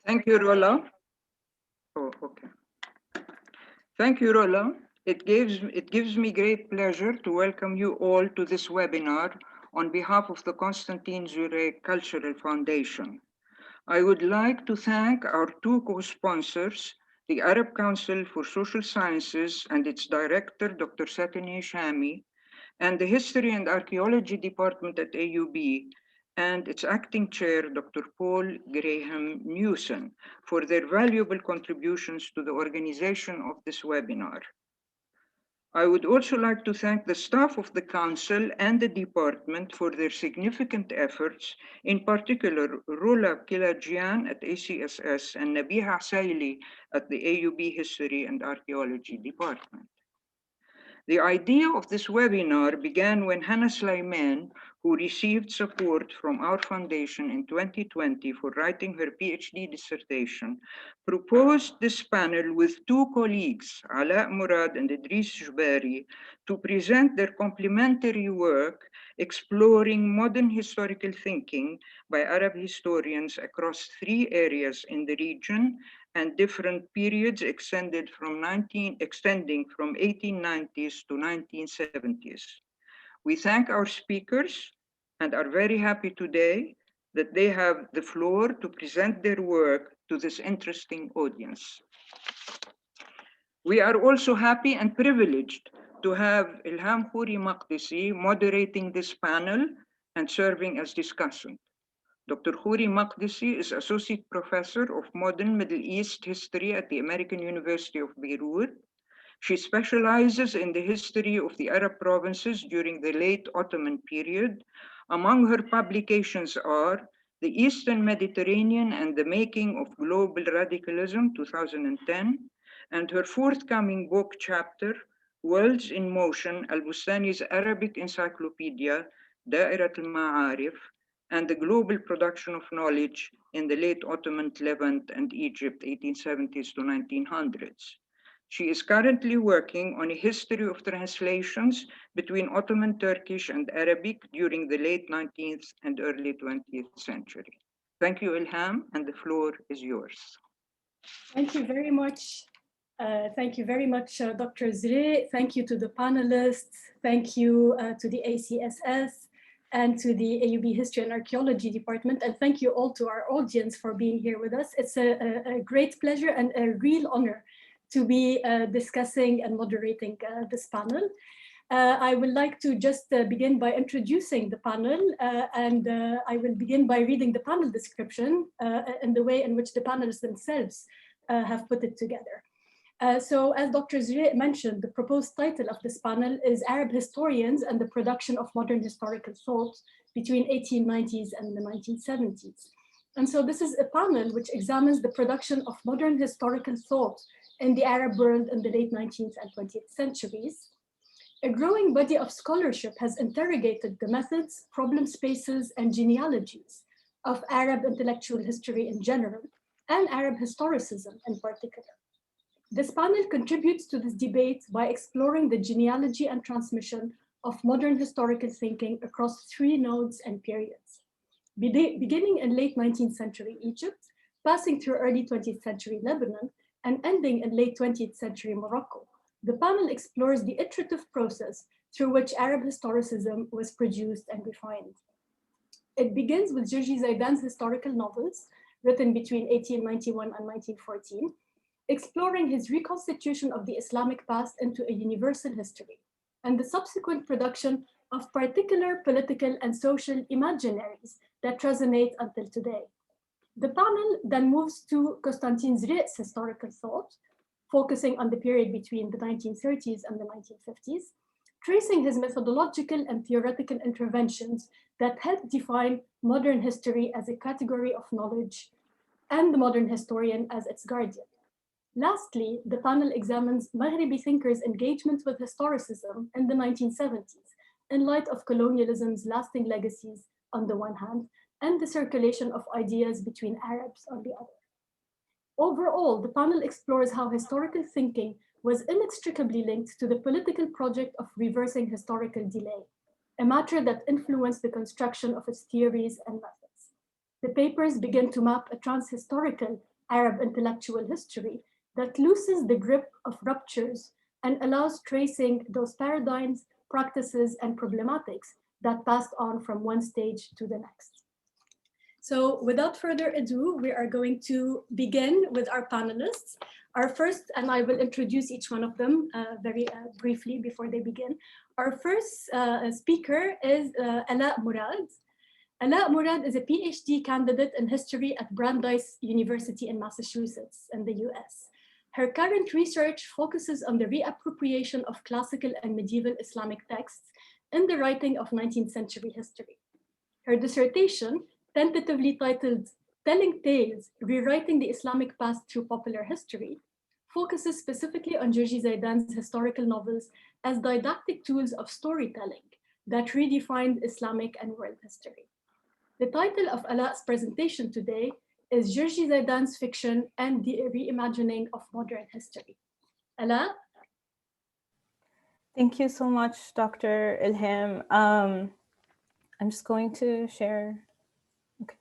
Thank you, Rola. Oh, okay. Thank you, Rola. It gives me great pleasure to welcome you all to this webinar on behalf of the Constantine Zurayk Cultural Foundation. I would like to thank our two co-sponsors, the Arab Council for Social Sciences and its director, Dr. Satini Shami, and the History and Archaeology Department at AUB, and its acting chair, Dr. Paul Graham Newson, for their valuable contributions to the organization of this webinar. I would also like to thank the staff of the Council and the Department for their significant efforts, in particular Rula Kilajian at ACSS and Nabiha Saili at the AUB History and Archaeology Department. The idea of this webinar began when Hana Sleiman, who received support from our foundation in 2020 for writing her PhD dissertation, proposed this panel with two colleagues, Alaa, Murad and Idriss Jebari, to present their complementary work exploring modern historical thinking by Arab historians across three areas in the region and different periods extending from 1890s to 1970s. We thank our speakers and are very happy today that they have the floor to present their work to this interesting audience. We are also happy and privileged to have Ilham Khuri-Makdisi moderating this panel and serving as discussant. Dr. Khuri-Makdisi is Associate Professor of Modern Middle East History at the American University of Beirut. She specializes in the history of the Arab provinces during the late Ottoman period. Among her publications are The Eastern Mediterranean and the Making of Global Radicalism, 2010, and her forthcoming book chapter, Worlds in Motion, Al-Bustani's Arabic Encyclopedia, Da'irat al-Ma'arif, and the global production of knowledge in the late Ottoman Levant and Egypt, 1870s to 1900s. She is currently working on a history of translations between Ottoman Turkish and Arabic during the late 19th and early 20th century. Thank you, Ilham, and the floor is yours. Thank you very much. Dr. Zurayk. Thank you to the panelists. Thank you to the ACSS and to the AUB History and Archaeology Department. And thank you all to our audience for being here with us. It's a great pleasure and a real honor to be discussing and moderating this panel. I would like to just begin by introducing the panel, and I will begin by reading the panel description and the way in which the panelists themselves have put it together. So as Dr. Zurayk mentioned, the proposed title of this panel is Arab Historians and the Production of Modern Historical Thought between 1890s and the 1970s. And so this is a panel which examines the production of modern historical thought in the Arab world in the late 19th and 20th centuries. A growing body of scholarship has interrogated the methods, problem spaces, and genealogies of Arab intellectual history in general, and Arab historicism in particular. This panel contributes to this debate by exploring the genealogy and transmission of modern historical thinking across three nodes and periods. Beginning in late 19th century Egypt, passing through early 20th century Lebanon, and ending in late 20th century Morocco, the panel explores the iterative process through which Arab historicism was produced and refined. It begins with Georgi Zaidan's historical novels, written between 1891 and 1914, exploring his reconstitution of the Islamic past into a universal history, and the subsequent production of particular political and social imaginaries that resonate until today. The panel then moves to Constantine Zurayk's historical thought, focusing on the period between the 1930s and the 1950s, tracing his methodological and theoretical interventions that help define modern history as a category of knowledge and the modern historian as its guardian. Lastly, the panel examines Maghrebi thinkers' engagement with historicism in the 1970s in light of colonialism's lasting legacies on the one hand, and the circulation of ideas between Arabs on the other. Overall, the panel explores how historical thinking was inextricably linked to the political project of reversing historical delay, a matter that influenced the construction of its theories and methods. The papers begin to map a trans-historical Arab intellectual history that loosens the grip of ruptures and allows tracing those paradigms, practices, and problematics that passed on from one stage to the next. So without further ado, we are going to begin with our panelists. Our first, and I will introduce each one of them very briefly before they begin. Our first speaker is Alaa Murad. Alaa Murad is a PhD candidate in history at Brandeis University in Massachusetts in the US. Her current research focuses on the reappropriation of classical and medieval Islamic texts in the writing of 19th century history. Her dissertation, tentatively titled Telling Tales, Rewriting the Islamic Past Through Popular History, focuses specifically on Georgi Zaidan's historical novels as didactic tools of storytelling that redefined Islamic and world history. The title of Alaa's presentation today is Georgi Zaidan's Fiction and the Reimagining of Modern History. Alaa? Thank you so much, Dr. Ilham. I'm just going to share. Okay.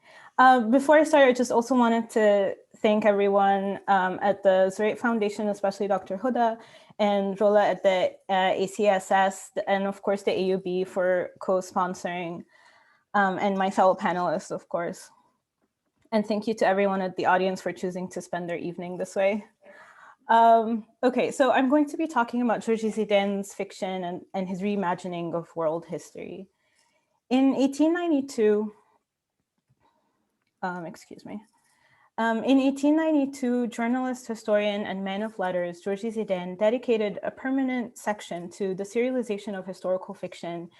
Before I start, I just also wanted to thank everyone at the Zurayk Foundation, especially Dr. Huda and Rola at the ACSS, and of course the AUB for co-sponsoring, and my fellow panelists, of course. And thank you to everyone at the audience for choosing to spend their evening this way. Okay, so I'm going to be talking about Georgi Zaidan's fiction and his reimagining of world history. In 1892, in 1892, journalist, historian, and man of letters, Georgi Zaidan dedicated a permanent section to the serialization of historical fiction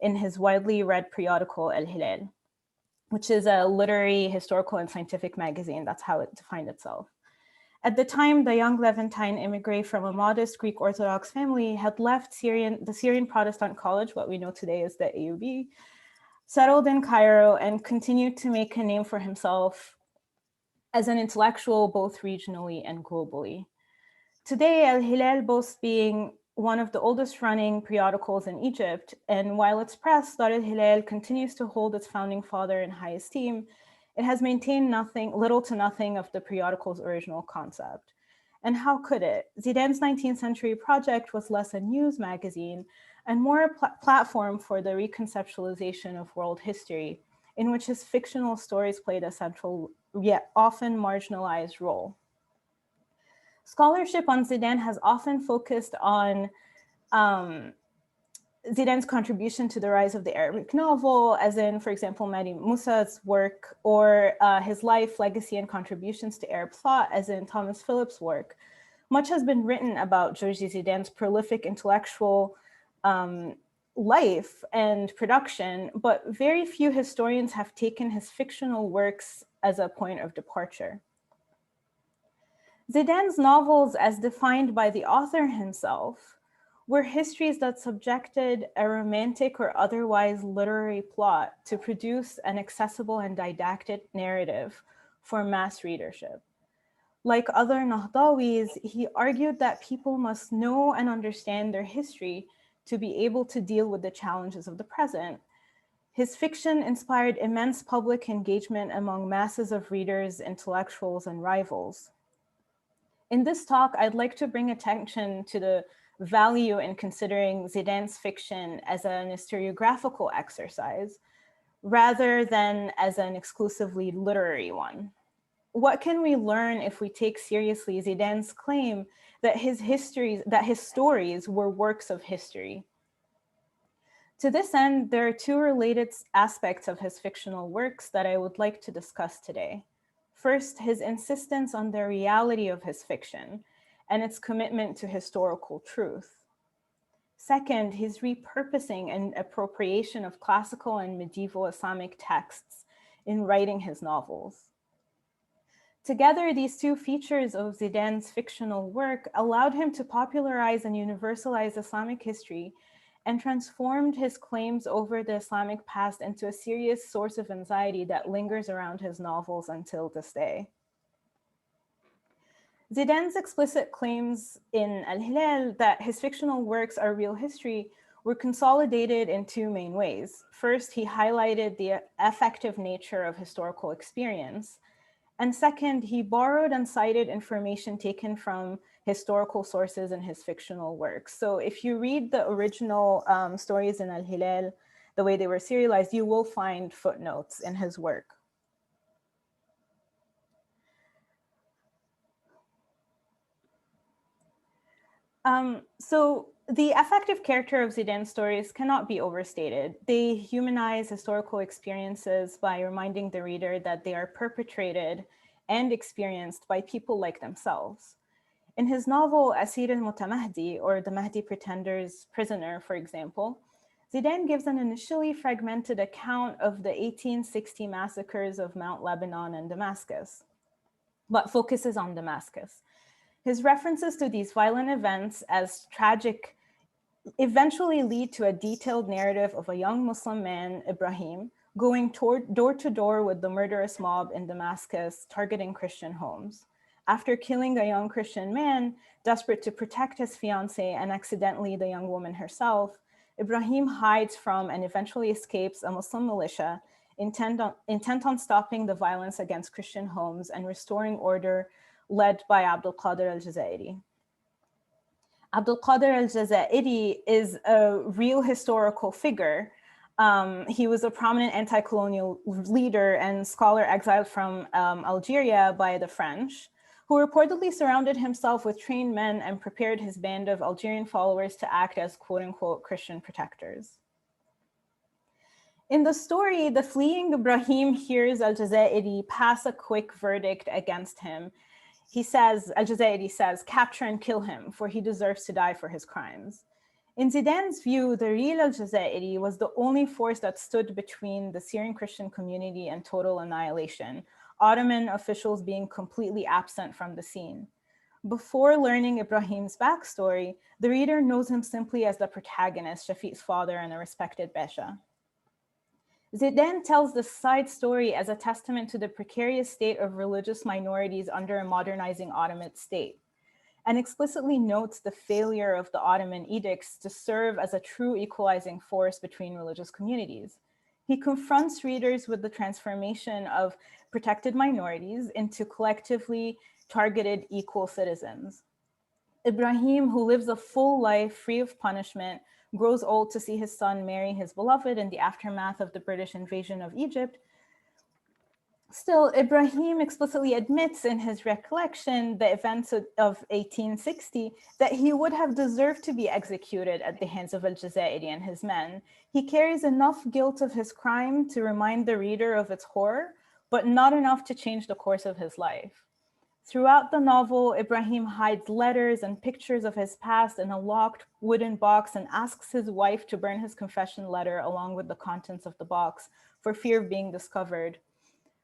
in his widely read periodical El Hilal, which is a literary, historical, and scientific magazine. That's how it defined itself. At the time, the young Levantine immigrant from a modest Greek Orthodox family had left the Syrian Protestant College, what we know today as the AUB, settled in Cairo, and continued to make a name for himself as an intellectual, both regionally and globally. Today, El Hilal boasts being one of the oldest running periodicals in Egypt, and while its press, Dar El Hilal, continues to hold its founding father in high esteem, it has maintained little to nothing of the periodical's original concept. And how could it? Zaidan's 19th century project was less a news magazine and more a platform for the reconceptualization of world history, in which his fictional stories played a central, yet often marginalized role. Scholarship on Zaidan has often focused on Zaidan's contribution to the rise of the Arabic novel, as in, for example, Mehdi Musa's work, or his life, legacy, and contributions to Arab thought, as in Thomas Phillips' work. Much has been written about Georgi Zaidan's prolific intellectual life and production, but very few historians have taken his fictional works as a point of departure. Zaidan's novels, as defined by the author himself, were histories that subjected a romantic or otherwise literary plot to produce an accessible and didactic narrative for mass readership. Like other Nahdawis, he argued that people must know and understand their history to be able to deal with the challenges of the present. His fiction inspired immense public engagement among masses of readers, intellectuals, and rivals. In this talk, I'd like to bring attention to the value in considering Zaidan's fiction as an historiographical exercise, rather than as an exclusively literary one. What can we learn if we take seriously Zaidan's claim that his stories were works of history? To this end, there are two related aspects of his fictional works that I would like to discuss today. First, his insistence on the reality of his fiction and its commitment to historical truth. Second, his repurposing and appropriation of classical and medieval Islamic texts in writing his novels. Together, these two features of Zaidan's fictional work allowed him to popularize and universalize Islamic history and transformed his claims over the Islamic past into a serious source of anxiety that lingers around his novels until this day. Zaidan's explicit claims in Al Hilal that his fictional works are real history were consolidated in two main ways. First, he highlighted the affective nature of historical experience, And second, he borrowed and cited information taken from historical sources in his fictional works. So if you read the original stories in Al-Hilal, the way they were serialized, you will find footnotes in his work. So the affective character of Zidane's stories cannot be overstated. They humanize historical experiences by reminding the reader that they are perpetrated and experienced by people like themselves. In his novel Asir al-Mutamahdi, or The Mahdi Pretender's Prisoner, for example, Zidane gives an initially fragmented account of the 1860 massacres of Mount Lebanon and Damascus, but focuses on Damascus. His references to these violent events as tragic eventually lead to a detailed narrative of a young Muslim man, Ibrahim, going door to door with the murderous mob in Damascus, targeting Christian homes. After killing a young Christian man, desperate to protect his fiancée and accidentally the young woman herself, Ibrahim hides from and eventually escapes a Muslim militia intent on stopping the violence against Christian homes and restoring order, led by Abdul Qadir al-Jazairi. Abdul Qadir al-Jazairi is a real historical figure. He was a prominent anti-colonial leader and scholar exiled from Algeria by the French, who reportedly surrounded himself with trained men and prepared his band of Algerian followers to act as quote-unquote Christian protectors. In the story, the fleeing Ibrahim hears al-Jazairi pass a quick verdict against him. He says, al-Jazairi says, capture and kill him, for he deserves to die for his crimes. In Zidane's view, the real al-Jazairi was the only force that stood between the Syrian Christian community and total annihilation, Ottoman officials being completely absent from the scene. Before learning Ibrahim's backstory, the reader knows him simply as the protagonist, Shafiq's father and a respected Besha. Zidane tells this side story as a testament to the precarious state of religious minorities under a modernizing Ottoman state, and explicitly notes the failure of the Ottoman edicts to serve as a true equalizing force between religious communities. He confronts readers with the transformation of protected minorities into collectively targeted equal citizens. Ibrahim, who lives a full life free of punishment, grows old to see his son marry his beloved in the aftermath of the British invasion of Egypt. Still, Ibrahim explicitly admits in his recollection, the events of 1860, that he would have deserved to be executed at the hands of al-Jazairi and his men. He carries enough guilt of his crime to remind the reader of its horror, but not enough to change the course of his life. Throughout the novel, Ibrahim hides letters and pictures of his past in a locked wooden box and asks his wife to burn his confession letter along with the contents of the box for fear of being discovered.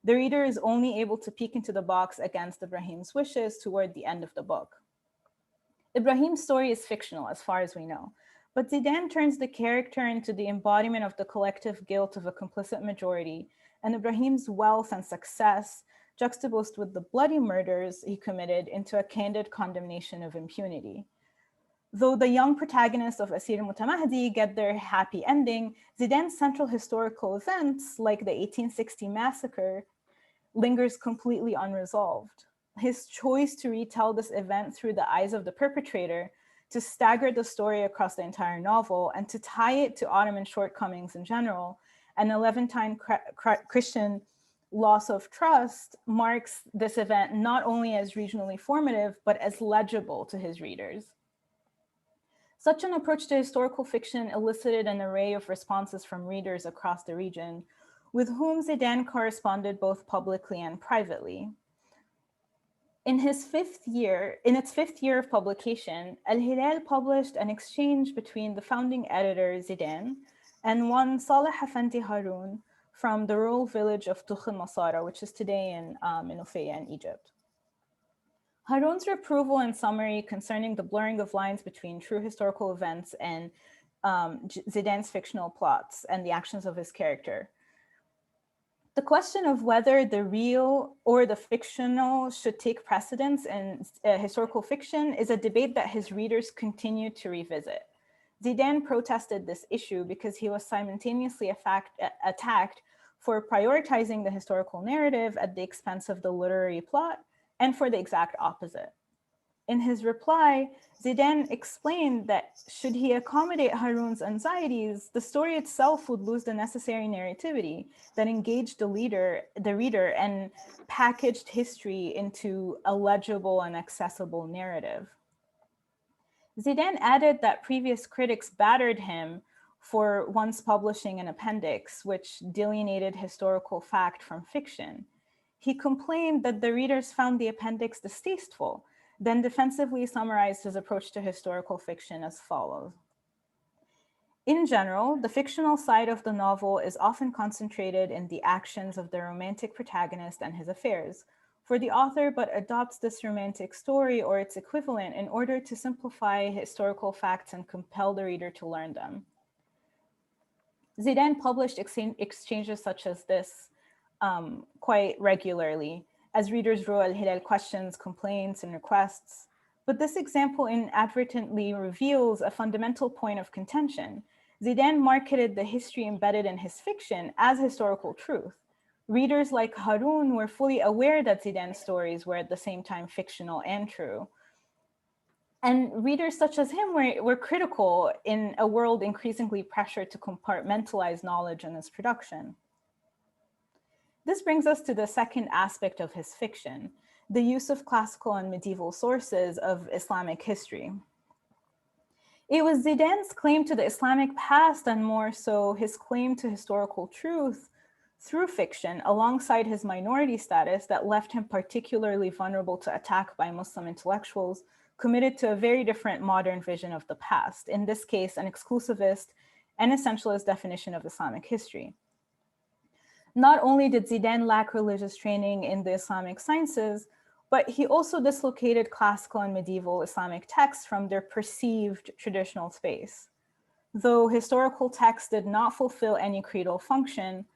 The reader is only able to peek into the box against Ibrahim's wishes toward the end of the book. Ibrahim's story is fictional as far as we know, but Zidane turns the character into the embodiment of the collective guilt of a complicit majority, and Ibrahim's wealth and success juxtaposed with the bloody murders he committed into a candid condemnation of impunity. Though the young protagonists of Asir al-Mutamahdi get their happy ending, Zidane's central historical events, like the 1860 massacre, lingers completely unresolved. His choice to retell this event through the eyes of the perpetrator, to stagger the story across the entire novel, and to tie it to Ottoman shortcomings in general, an Levantine Christian loss of trust, marks this event not only as regionally formative, but as legible to his readers. Such an approach to historical fiction elicited an array of responses from readers across the region, with whom Zidane corresponded both publicly and privately. In its fifth year of publication, Al-Hilal published an exchange between the founding editor Zidane and one Saleh Effendi Haroun, from the rural village of Tukh al-Masara, which is today in Ufaya in Egypt. Haroun's reproval and summary concerning the blurring of lines between true historical events and Zidane's fictional plots and the actions of his character. The question of whether the real or the fictional should take precedence in historical fiction is a debate that his readers continue to revisit. Zidane protested this issue because he was simultaneously attacked for prioritizing the historical narrative at the expense of the literary plot, and for the exact opposite. In his reply, Zidane explained that should he accommodate Harun's anxieties, the story itself would lose the necessary narrativity that engaged the reader and packaged history into a legible and accessible narrative. Zidane added that previous critics battered him for once publishing an appendix which delineated historical fact from fiction. He complained that the readers found the appendix distasteful, then defensively summarized his approach to historical fiction as follows. In general, the fictional side of the novel is often concentrated in the actions of the romantic protagonist and his affairs, for the author but adopts this romantic story or its equivalent in order to simplify historical facts and compel the reader to learn them. Zidane published exchanges such as this quite regularly, as readers wrote al-Hilal questions, complaints, and requests. But this example inadvertently reveals a fundamental point of contention. Zidane marketed the history embedded in his fiction as historical truth. Readers like Harun were fully aware that Zidane's stories were at the same time fictional and true. And readers such as him were critical in a world increasingly pressured to compartmentalize knowledge in its production. This brings us to the second aspect of his fiction, the use of classical and medieval sources of Islamic history. It was Zidane's claim to the Islamic past, and more so his claim to historical truth through fiction, alongside his minority status, that left him particularly vulnerable to attack by Muslim intellectuals committed to a very different modern vision of the past, in this case, an exclusivist and essentialist definition of Islamic history. Not only did Zidane lack religious training in the Islamic sciences, but he also dislocated classical and medieval Islamic texts from their perceived traditional space. Though historical texts did not fulfill any creedal function,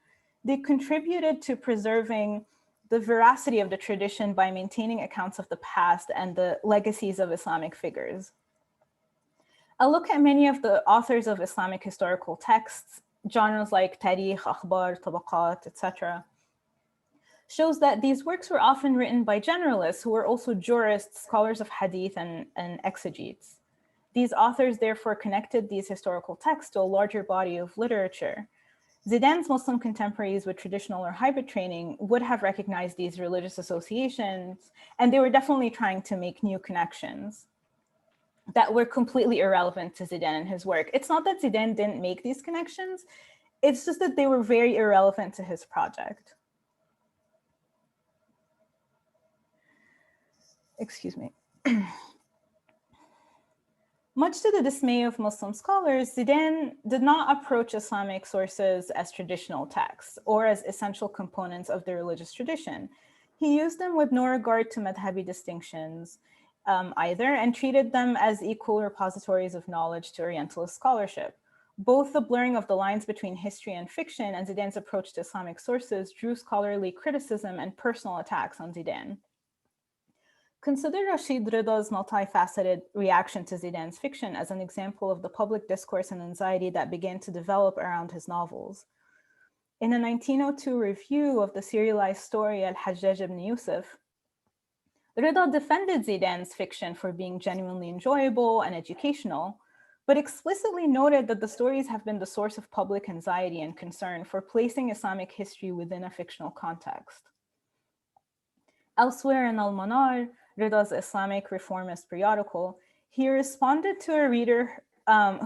they contributed to preserving the veracity of the tradition by maintaining accounts of the past and the legacies of Islamic figures. A look at many of the authors of Islamic historical texts, genres like tarikh, akhbar, tabaqat, etc., shows that these works were often written by generalists who were also jurists, scholars of hadith, and exegetes. These authors therefore connected these historical texts to a larger body of literature. Zidane's Muslim contemporaries with traditional or hybrid training would have recognized these religious associations, and they were definitely trying to make new connections that were completely irrelevant to Zidane and his work. It's not that Zidane didn't make these connections, it's just that they were very irrelevant to his project. Excuse me. Much to the dismay of Muslim scholars, Zidane did not approach Islamic sources as traditional texts or as essential components of the religious tradition. He used them with no regard to madhabi distinctions either, and treated them as equal repositories of knowledge to Orientalist scholarship. Both the blurring of the lines between history and fiction and Zidane's approach to Islamic sources drew scholarly criticism and personal attacks on Zidane. Consider Rashid Rida's multifaceted reaction to Zidane's fiction as an example of the public discourse and anxiety that began to develop around his novels. In a 1902 review of the serialized story Al-Hajjaj ibn Yusuf, Rida defended Zidane's fiction for being genuinely enjoyable and educational, but explicitly noted that the stories have been the source of public anxiety and concern for placing Islamic history within a fictional context. Elsewhere in Al-Manar, Rida's Islamic reformist periodical, he responded to a reader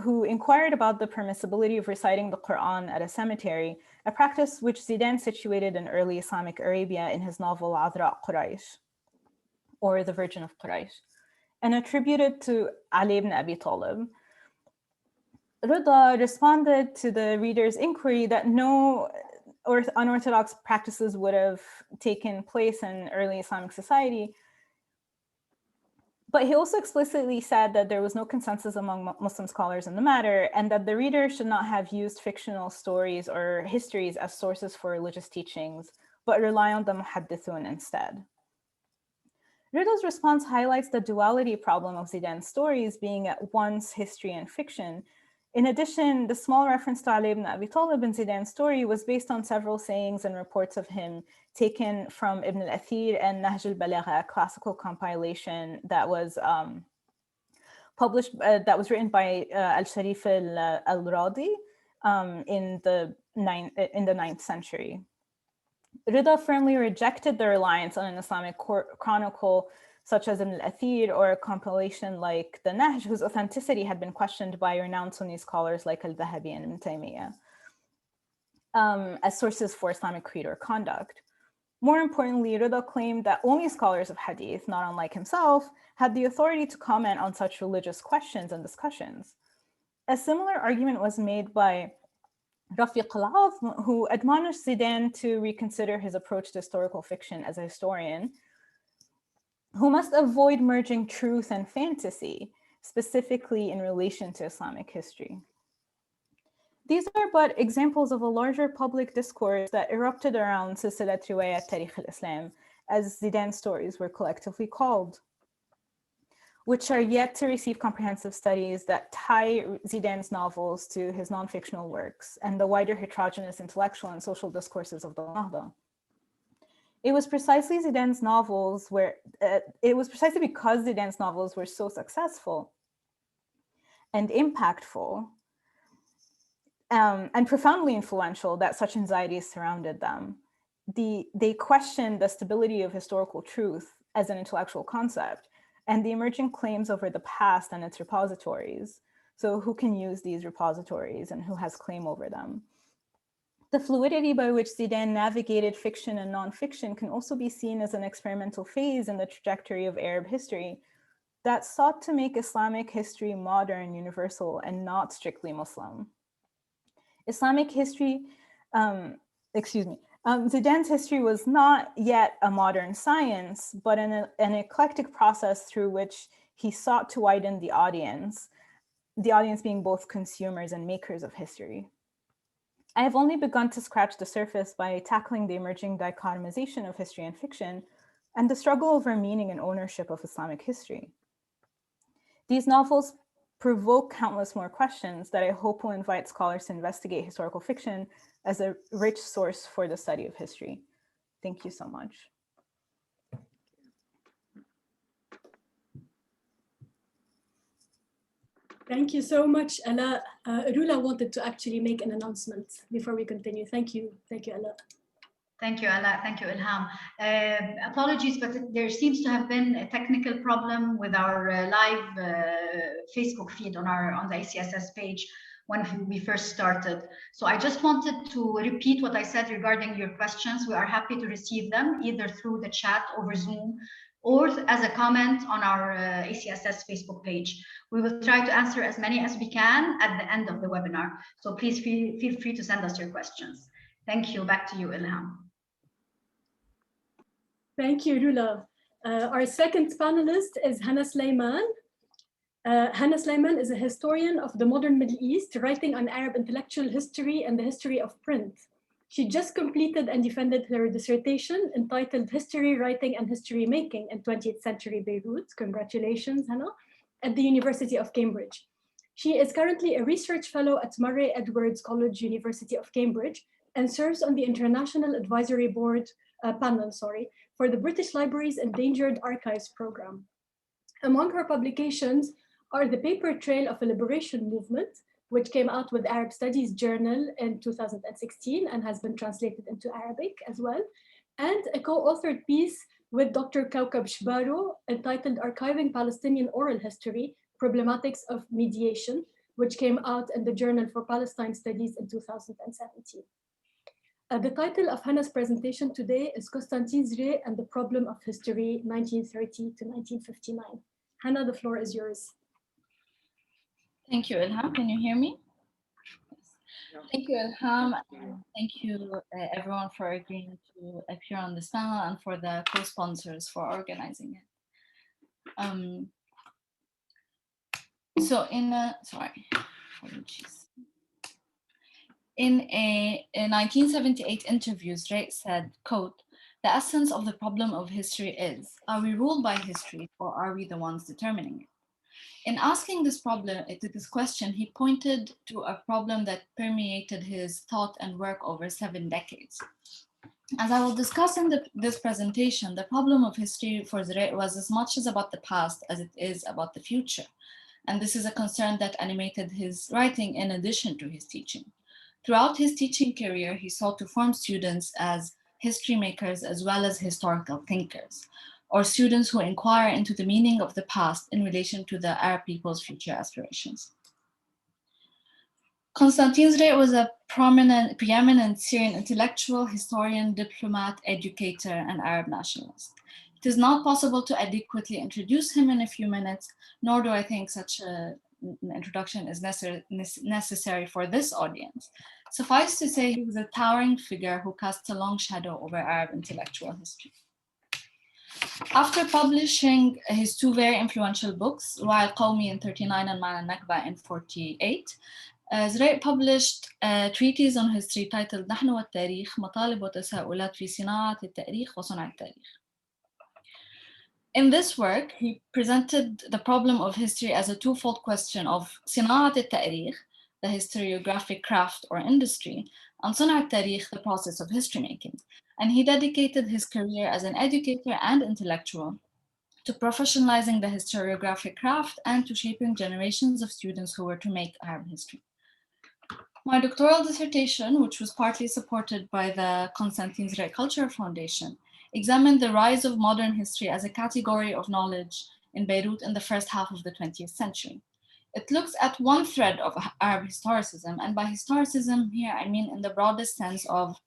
who inquired about the permissibility of reciting the Quran at a cemetery, a practice which Zidane situated in early Islamic Arabia in his novel Adra Quraysh, or The Virgin of Quraysh, and attributed to Ali ibn Abi Talib. Rida responded to the reader's inquiry that no unorthodox practices would have taken place in early Islamic society, but he also explicitly said that there was no consensus among Muslim scholars in the matter, and that the reader should not have used fictional stories or histories as sources for religious teachings, but rely on the muhaddithun instead. Rida's response highlights the duality problem of Zidane's stories being at once history and fiction, In addition, the small reference to Ali ibn Abi Talib in Zidane's story was based on several sayings and reports of him taken from Ibn al-Athir and Nahj al-Balagha, a classical compilation that was published, that was written by al-Sharif al-Radi in the 9th century. Rida firmly rejected the reliance on an Islamic chronicle such as Ibn al-Athir or a compilation like the Nahj, whose authenticity had been questioned by renowned Sunni scholars like al-Dhahabi and Ibn Taymiyyah as sources for Islamic creed or conduct. More importantly, Rida claimed that only scholars of hadith, not unlike himself, had the authority to comment on such religious questions and discussions. A similar argument was made by Rafiq al-Azm, who admonished Zidane to reconsider his approach to historical fiction as a historian, who must avoid merging truth and fantasy, specifically in relation to Islamic history. These are but examples of a larger public discourse that erupted around Silsilat Riwayat Tarikh al-Islam, as Zidane's stories were collectively called, which are yet to receive comprehensive studies that tie Zidane's novels to his non-fictional works and the wider heterogeneous intellectual and social discourses of the Nahda. It was precisely because Zidane's novels were so successful and impactful and profoundly influential that such anxieties surrounded them. They questioned the stability of historical truth as an intellectual concept and the emerging claims over the past and its repositories. So who can use these repositories and who has claim over them? The fluidity by which Zidane navigated fiction and nonfiction can also be seen as an experimental phase in the trajectory of Arab history that sought to make Islamic history modern, universal, and not strictly Muslim. Islamic history, Zidane's history was not yet a modern science, but an eclectic process through which he sought to widen the audience being both consumers and makers of history. I have only begun to scratch the surface by tackling the emerging dichotomization of history and fiction and the struggle over meaning and ownership of Islamic history. These novels provoke countless more questions that I hope will invite scholars to investigate historical fiction as a rich source for the study of history. Thank you so much. Thank you so much, Alaa. Rula wanted to actually make an announcement before we continue. Thank you, Alaa. Thank you, Alaa. Thank you, Ilham. Apologies, but there seems to have been a technical problem with our live Facebook feed on the ACSS page when we first started. So I just wanted to repeat what I said regarding your questions. We are happy to receive them either through the chat over Zoom or as a comment on our ACSS Facebook page. We will try to answer as many as we can at the end of the webinar. So please feel free to send us your questions. Thank you. Back to you, Ilham. Thank you, Rula. Our second panelist is Hana Slayman. Hana Slayman is a historian of the modern Middle East, writing on Arab intellectual history and the history of print. She just completed and defended her dissertation entitled History Writing and History Making in 20th Century Beirut. Congratulations, Hana, at the University of Cambridge. She is currently a research fellow at Murray Edwards College, University of Cambridge, and serves on the International Advisory Board panel for the British Library's Endangered Archives program. Among her publications are The Paper Trail of a Liberation Movement, which came out with Arab Studies Journal in 2016 and has been translated into Arabic as well, and a co-authored piece with Dr. Kaukab Shbaro entitled Archiving Palestinian Oral History, Problematics of Mediation, which came out in the Journal for Palestine Studies in 2017. The title of Hana's presentation today is Constantine's Reign and the Problem of History, 1930 to 1959. Hana, the floor is yours. Thank you, Ilham. Can you hear me? Yes. Thank you, Ilham. And thank you, everyone, for agreeing to appear on this panel and for the co-sponsors for organizing it. In a 1978 interview, Zurayk said, quote, "The essence of the problem of history is, are we ruled by history or are we the ones determining it? In asking this question, he pointed to a problem that permeated his thought and work over 7 decades. As I will discuss in this presentation, the problem of history for Zurayk was as much as about the past as it is about the future. And this is a concern that animated his writing in addition to his teaching. Throughout his teaching career, he sought to form students as history makers as well as historical thinkers, or students who inquire into the meaning of the past in relation to the Arab people's future aspirations. Constantine Zurayk was a preeminent Syrian intellectual, historian, diplomat, educator, and Arab nationalist. It is not possible to adequately introduce him in a few minutes, nor do I think such an introduction is necessary for this audience. Suffice to say, he was a towering figure who casts a long shadow over Arab intellectual history. After publishing his 2 very influential books, Wa'i al-Qawmi in 39 and Ma'na al-Nakba in 48, Zurayk published a treatise on history titled نحن والتاريخ مطالب وتساؤلات في صناعة التاريخ وصنع التاريخ. In this work, he presented the problem of history as a twofold question of صناعة التاريخ, the historiographic craft or industry, and صنع التاريخ, the process of history making. And he dedicated his career as an educator and intellectual to professionalizing the historiographic craft and to shaping generations of students who were to make Arab history. My doctoral dissertation, which was partly supported by the Constantine Zurayk Cultural Foundation, examined the rise of modern history as a category of knowledge in Beirut in the first half of the 20th century. It looks at one thread of Arab historicism, and by historicism here I mean in the broadest sense of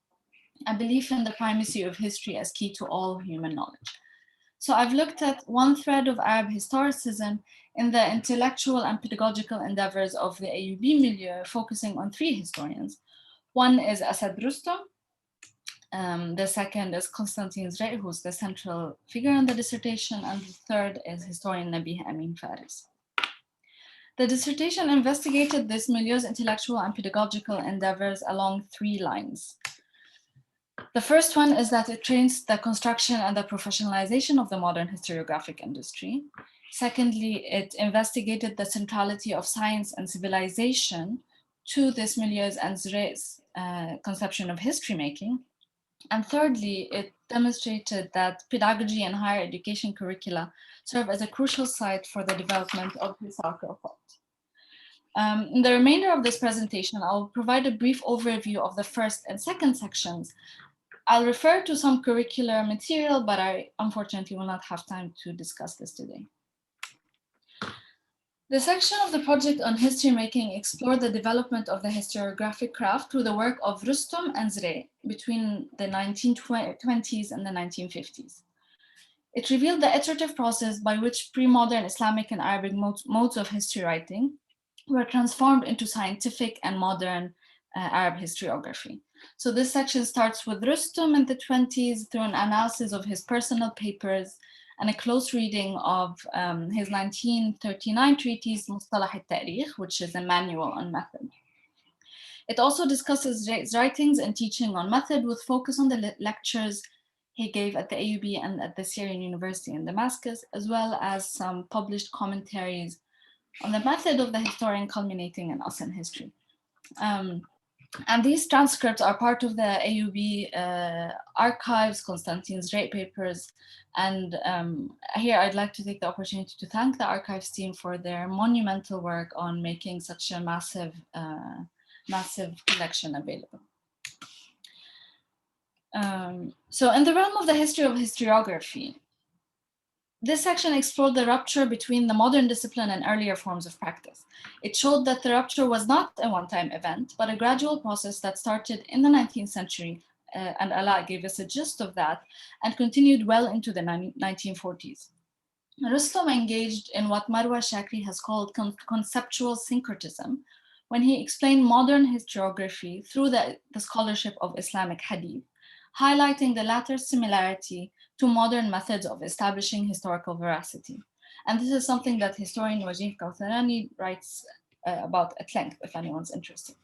a belief in the primacy of history as key to all human knowledge. So I've looked at one thread of Arab historicism in the intellectual and pedagogical endeavors of the AUB milieu, focusing on 3 historians. One is Asad Rustam, the second is Constantine Zurayk, who's the central figure in the dissertation, and the third is historian Nabih Amin Faris. The dissertation investigated this milieu's intellectual and pedagogical endeavors along 3 lines. The first one is that it trains the construction and the professionalization of the modern historiographic industry. Secondly, it investigated the centrality of science and civilization to this milieu's and Zurayk's conception of history making. And thirdly, it demonstrated that pedagogy and higher education curricula serve as a crucial site for the development of historical thought. In the remainder of this presentation, I'll provide a brief overview of the first and second sections. I'll refer to some curricular material, but I unfortunately will not have time to discuss this today. The section of the project on history making explored the development of the historiographic craft through the work of Rustam and Zurayk between the 1920s and the 1950s. It revealed the iterative process by which pre-modern Islamic and Arabic modes of history writing were transformed into scientific and modern Arab historiography. So this section starts with Rustam in the 20s through an analysis of his personal papers and a close reading of his 1939 treatise Mustalah al-Tarikh, which is a manual on method. It also discusses Zurayk's writings and teaching on method with focus on the lectures he gave at the AUB and at the Syrian University in Damascus, as well as some published commentaries on the method of the historian culminating in us and history. And these transcripts are part of the AUB archives, Constantine Zurayk papers, and here I'd like to take the opportunity to thank the archives team for their monumental work on making such a massive collection available. So in the realm of the history of historiography, this section explored the rupture between the modern discipline and earlier forms of practice. It showed that the rupture was not a one-time event, but a gradual process that started in the 19th century, and Alaa gave us a gist of that, and continued well into the 1940s. Rustam engaged in what Marwa Shakri has called conceptual syncretism, when he explained modern historiography through the scholarship of Islamic hadith, highlighting the latter's similarity to modern methods of establishing historical veracity. And this is something that historian Wajih Kautharani writes about at length, if anyone's interested.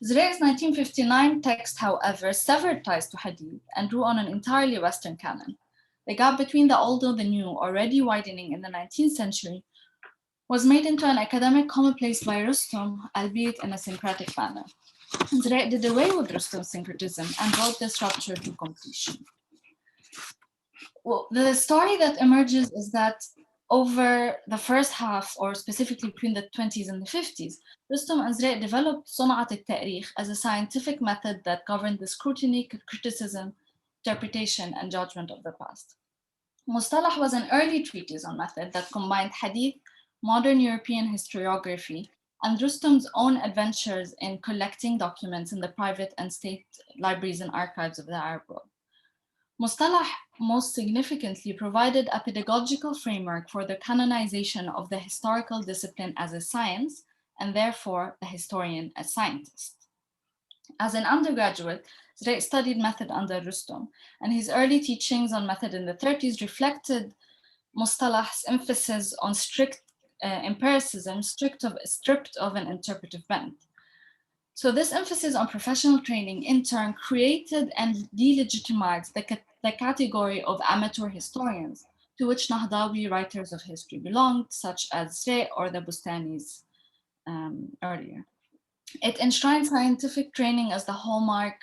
Zurayk's 1959 text, however, severed ties to hadith and drew on an entirely Western canon. The gap between the old and the new, already widening in the 19th century, was made into an academic commonplace by Rustum, albeit in a syncretic manner. Zurayk did away with Rustum's syncretism and brought this rupture to completion. Well, the story that emerges is that over the first half, or specifically between the 20s and the 50s, Rustum and Zurayk developed صنعة التاريخ as a scientific method that governed the scrutiny, criticism, interpretation, and judgment of the past. Mustalah was an early treatise on method that combined hadith, modern European historiography, and Rustum's own adventures in collecting documents in the private and state libraries and archives of the Arab world. Mustalah most significantly provided a pedagogical framework for the canonization of the historical discipline as a science, and therefore the historian as scientist. As an undergraduate, Zurayk studied method under Rustum, and his early teachings on method in the 30s reflected Mustalah's emphasis on strict empiricism, stripped of an interpretive bent. So this emphasis on professional training in turn created and delegitimized the category of amateur historians, to which Nahdawi writers of history belonged, such as Zurayk or the Bustanis earlier. It enshrined scientific training as the hallmark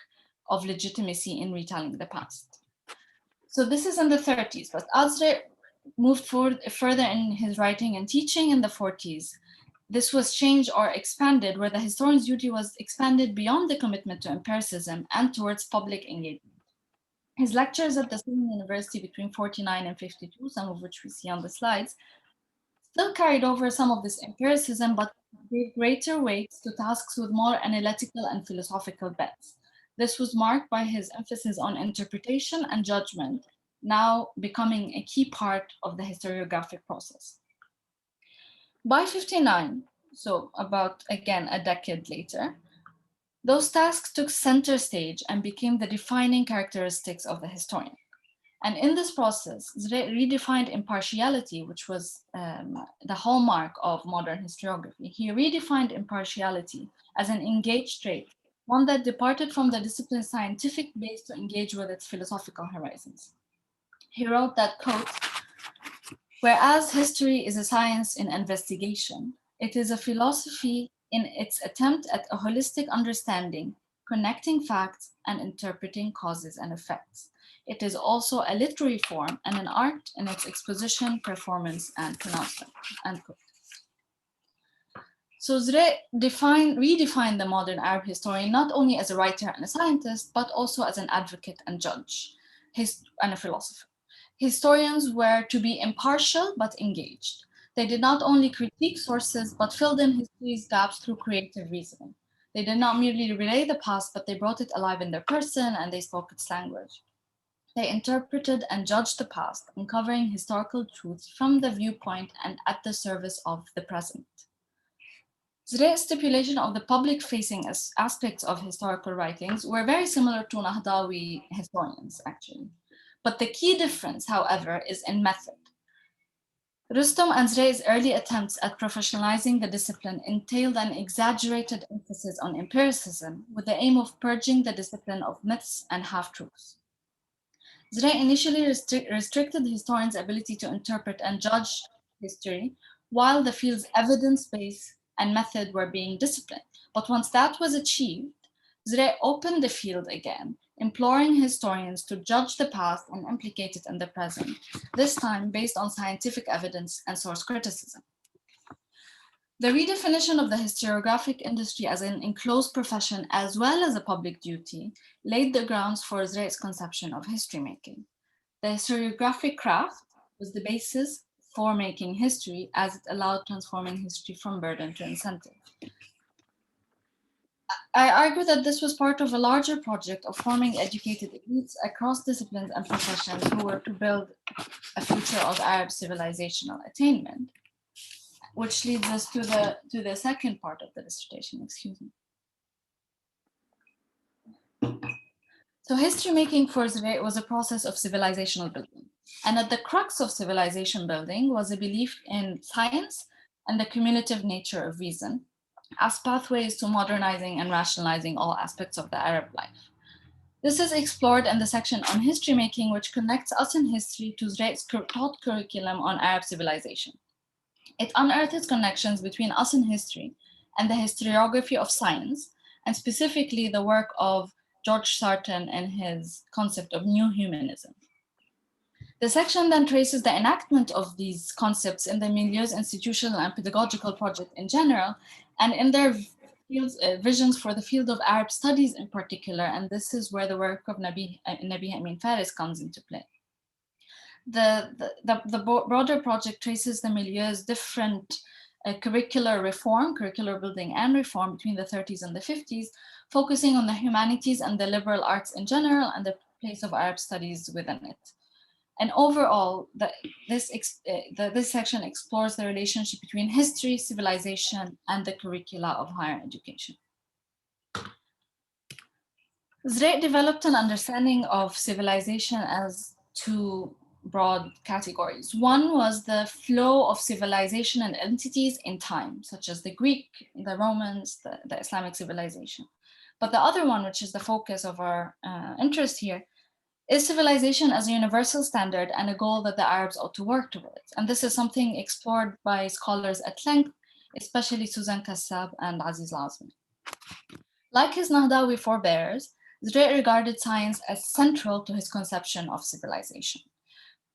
of legitimacy in retelling the past. So this is in the 30s, but as Zurayk moved forward further in his writing and teaching in the 40s, this was changed or expanded, where the historian's duty was expanded beyond the commitment to empiricism and towards public engagement. His lectures at the Slayman University between 49 and 52, some of which we see on the slides, still carried over some of this empiricism, but gave greater weight to tasks with more analytical and philosophical bents. This was marked by his emphasis on interpretation and judgment, now becoming a key part of the historiographic process. By 59, so about, again, a decade later, those tasks took center stage and became the defining characteristics of the historian. And in this process, Zurayk redefined impartiality, which was the hallmark of modern historiography. He redefined impartiality as an engaged trait, one that departed from the discipline's scientific base to engage with its philosophical horizons. He wrote that, quote, "Whereas history is a science in investigation, it is a philosophy in its attempt at a holistic understanding, connecting facts and interpreting causes and effects. It is also a literary form and an art in its exposition, performance, and pronouncement." End quote. So Zurayk redefined the modern Arab historian not only as a writer and a scientist, but also as an advocate and judge, and a philosopher. Historians were to be impartial but engaged. They did not only critique sources, but filled in history's gaps through creative reasoning. They did not merely relay the past, but they brought it alive in their person and they spoke its language. They interpreted and judged the past, uncovering historical truths from the viewpoint and at the service of the present. Zurayk's stipulation of the public-facing aspects of historical writings were very similar to Nahdawi historians, actually. But the key difference, however, is in method. Rustum and Zurayk's early attempts at professionalizing the discipline entailed an exaggerated emphasis on empiricism with the aim of purging the discipline of myths and half-truths. Zurayk initially restricted the historian's ability to interpret and judge history while the field's evidence base and method were being disciplined. But once that was achieved, Zurayk opened the field again, imploring historians to judge the past and implicate it in the present, this time based on scientific evidence and source criticism. The redefinition of the historiographic industry as an enclosed profession as well as a public duty laid the grounds for Zurayk's conception of history making. The historiographic craft was the basis for making history, as it allowed transforming history from burden to incentive. I argue that this was part of a larger project of forming educated elites across disciplines and professions who were to build a future of Arab civilizational attainment, which leads us to the second part of the dissertation, excuse me. So history making for Zurayk was a process of civilizational building. And at the crux of civilization building was a belief in science and the cumulative nature of reason as pathways to modernizing and rationalizing all aspects of the Arab life. This is explored in the section on history making, which connects us in history to Zurayk's taught curriculum on Arab civilization. It unearthes connections between us and history and the historiography of science, and specifically the work of George Sarton and his concept of new humanism. The section then traces the enactment of these concepts in the milieu's institutional and pedagogical project in general, and in their visions for the field of Arab studies in particular, and this is where the work of Nabi Amin Faris comes into play. The broader project traces the milieu's different curricular building and reform between the 30s and the 50s, focusing on the humanities and the liberal arts in general and the place of Arab studies within it. And overall, this section explores the relationship between history, civilization, and the curricula of higher education. Zurayk developed an understanding of civilization as two broad categories. One was the flow of civilization and entities in time, such as the Greek, the Romans, the Islamic civilization. But the other one, which is the focus of our interest here, is civilization as a universal standard and a goal that the Arabs ought to work towards. And this is something explored by scholars at length, especially Susan Kassab and Aziz Lazmi. Like his Nahdawi forebears, Zurayk regarded science as central to his conception of civilization.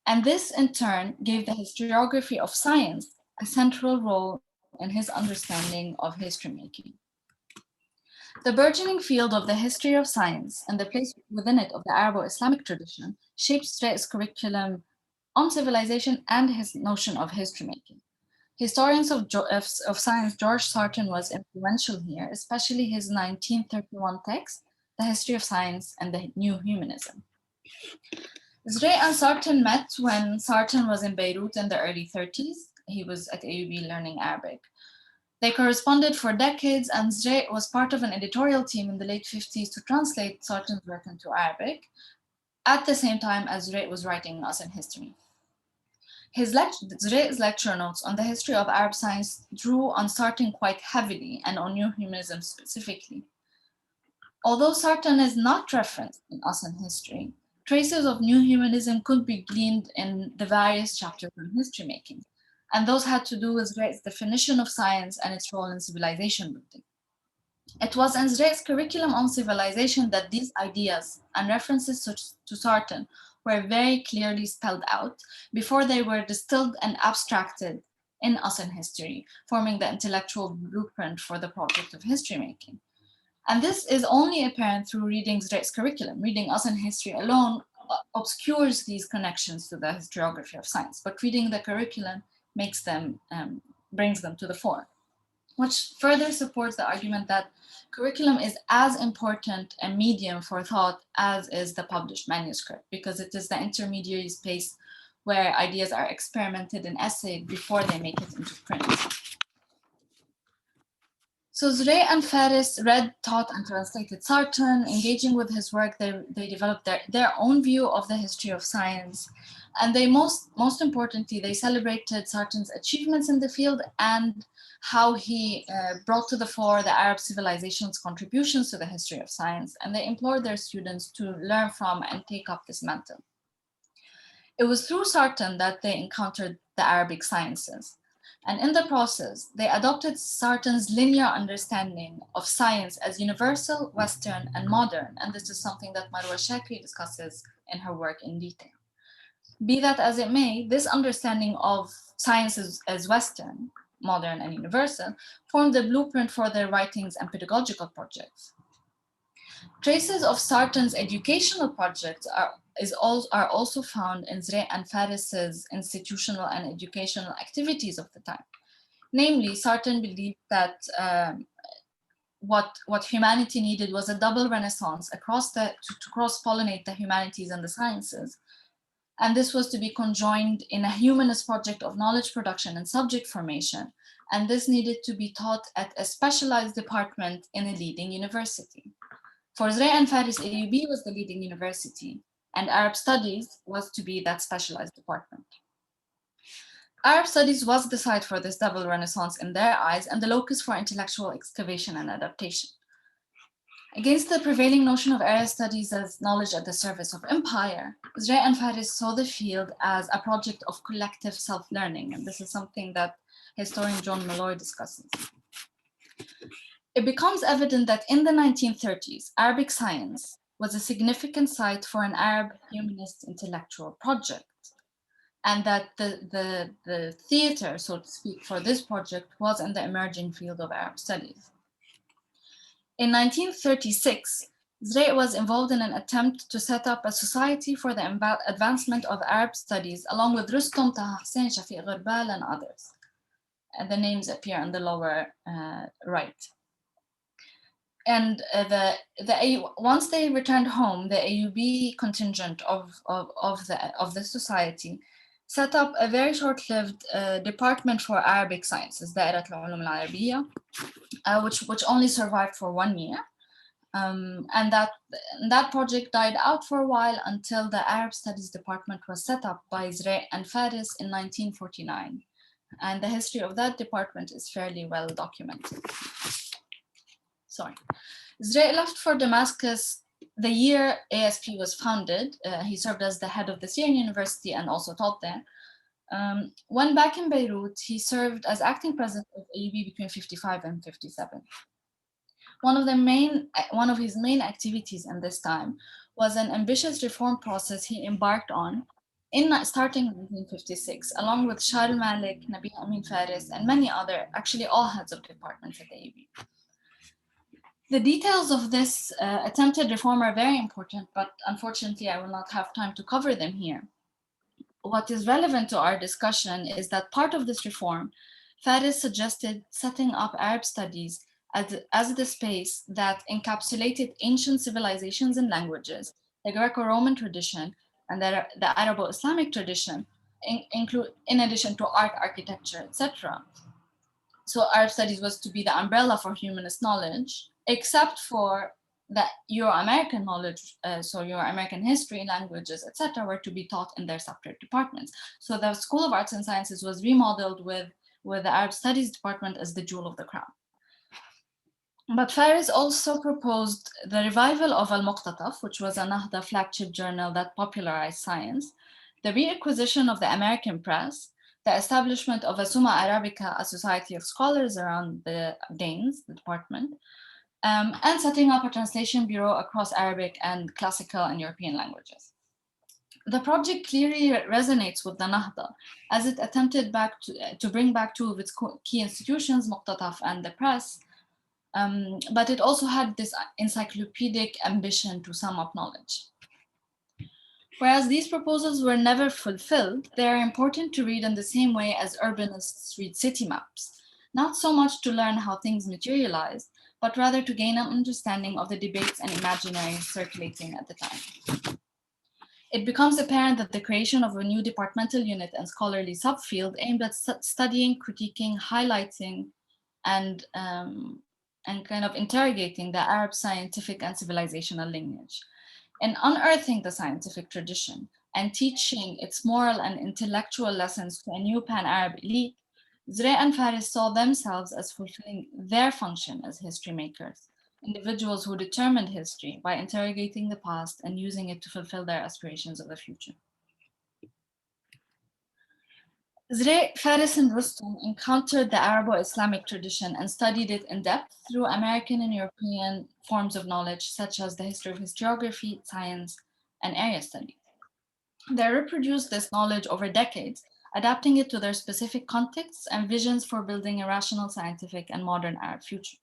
And this in turn gave the historiography of science a central role in his understanding of history making. The burgeoning field of the history of science and the place within it of the Arabo-Islamic tradition shaped Zurayk's curriculum on civilization and his notion of history making. Historians of science, George Sarton was influential here, especially his 1931 text, The History of Science and the New Humanism. Zurayk and Sarton met when Sarton was in Beirut in the early 30s. He was at AUB learning Arabic. They corresponded for decades, and Zurayk was part of an editorial team in the late 50s to translate Sarton's work into Arabic, at the same time as Zurayk was writing Us in History. Zurayk's lecture notes on the history of Arab science drew on Sarton quite heavily, and on New Humanism specifically. Although Sarton is not referenced in Us in History, traces of New Humanism could be gleaned in the various chapters on history making, and those had to do with Zurayk's definition of science and its role in civilization building. It was in Zurayk's curriculum on civilization that these ideas and references to Sarton were very clearly spelled out before they were distilled and abstracted in Us in History, forming the intellectual blueprint for the project of history making. And this is only apparent through reading Zurayk's curriculum. Reading Us in History alone obscures these connections to the historiography of science, but reading the curriculum makes them, brings them to the fore, which further supports the argument that curriculum is as important a medium for thought as is the published manuscript, because it is the intermediary space where ideas are experimented and essayed before they make it into print. So Zurayk and Faris read, taught, and translated Sarton. Engaging with his work, they developed their own view of the history of science. And they most importantly, they celebrated Sarton's achievements in the field and how he brought to the fore the Arab civilization's contributions to the history of science. And they implored their students to learn from and take up this mantle. It was through Sarton that they encountered the Arabic sciences. And in the process, they adopted Sarton's linear understanding of science as universal, Western, and modern. And this is something that Marwa Shakri discusses in her work in detail. Be that as it may, this understanding of science as Western, modern, and universal formed the blueprint for their writings and pedagogical projects. Traces of Sarton's educational projects are also found in Zurayk and Faris's institutional and educational activities of the time. Namely, Sarton believed that what humanity needed was a double renaissance to cross-pollinate the humanities and the sciences. And this was to be conjoined in a humanist project of knowledge production and subject formation. And this needed to be taught at a specialized department in a leading university. For Zurayk and Faris, AUB was the leading university, and Arab Studies was to be that specialized department. Arab Studies was the site for this double renaissance in their eyes and the locus for intellectual excavation and adaptation. Against the prevailing notion of area studies as knowledge at the service of empire, Zurayk and Faris saw the field as a project of collective self-learning, and this is something that historian John Malloy discusses. It becomes evident that in the 1930s, Arabic science was a significant site for an Arab humanist intellectual project, and that the theater, so to speak, for this project was in the emerging field of Arab studies. In 1936, Zurayk was involved in an attempt to set up a society for the advancement of Arab studies, along with Rustom, Taha Hussein, Shafiq Ghirbal, and others. And the names appear on the lower right. And once they returned home, the AUB contingent of the society set up a very short-lived department for Arabic sciences, Da'irat al-Ulum al-Arabiyya, which only survived for 1 year. And that project died out for a while until the Arab Studies Department was set up by Zurayk and Faris in 1949. And the history of that department is fairly well documented. Sorry. Zurayk left for Damascus the year ASP was founded. He served as the head of the Syrian University and also taught there. When back in Beirut, he served as acting president of AUB between 55 and 57. One of his main activities in this time was an ambitious reform process he embarked on starting in 1956, along with Charles Malik, Nabi Amin Faris, and many other, actually all heads of departments at the AUB. The details of this attempted reform are very important, but unfortunately I will not have time to cover them here. What is relevant to our discussion is that part of this reform, Faris suggested setting up Arab studies as the space that encapsulated ancient civilizations and languages, the Greco-Roman tradition, and the Arabo-Islamic tradition, in addition to art, architecture, etc. So Arab studies was to be the umbrella for humanist knowledge, except for the Euro-American knowledge, so Euro-American history, languages, etc., were to be taught in their separate departments. So the School of Arts and Sciences was remodeled with the Arab Studies department as the jewel of the crown. But Faris also proposed the revival of Al-Muqtataf, which was a Nahda flagship journal that popularized science, the reacquisition of the American press, the establishment of a Summa Arabica, a society of scholars around the Danes, the department, and setting up a translation bureau across Arabic and classical and European languages. The project clearly resonates with the Nahda, as it attempted to bring back two of its key institutions, Muqtataf and the press, but it also had this encyclopedic ambition to sum up knowledge. Whereas these proposals were never fulfilled, they are important to read in the same way as urbanists read city maps, not so much to learn how things materialize, but rather to gain an understanding of the debates and imaginaries circulating at the time. It becomes apparent that the creation of a new departmental unit and scholarly subfield aimed at studying, critiquing, highlighting, and kind of interrogating the Arab scientific and civilizational lineage. In unearthing the scientific tradition and teaching its moral and intellectual lessons to a new pan-Arab elite, Zurayk and Faris saw themselves as fulfilling their function as history makers, individuals who determined history by interrogating the past and using it to fulfill their aspirations of the future. Zurayk, Faris, and Rustom encountered the Arabo-Islamic tradition and studied it in depth through American and European forms of knowledge, such as the history of historiography, science, and area studies. They reproduced this knowledge over decades, adapting it to their specific contexts and visions for building a rational, scientific, and modern Arab future.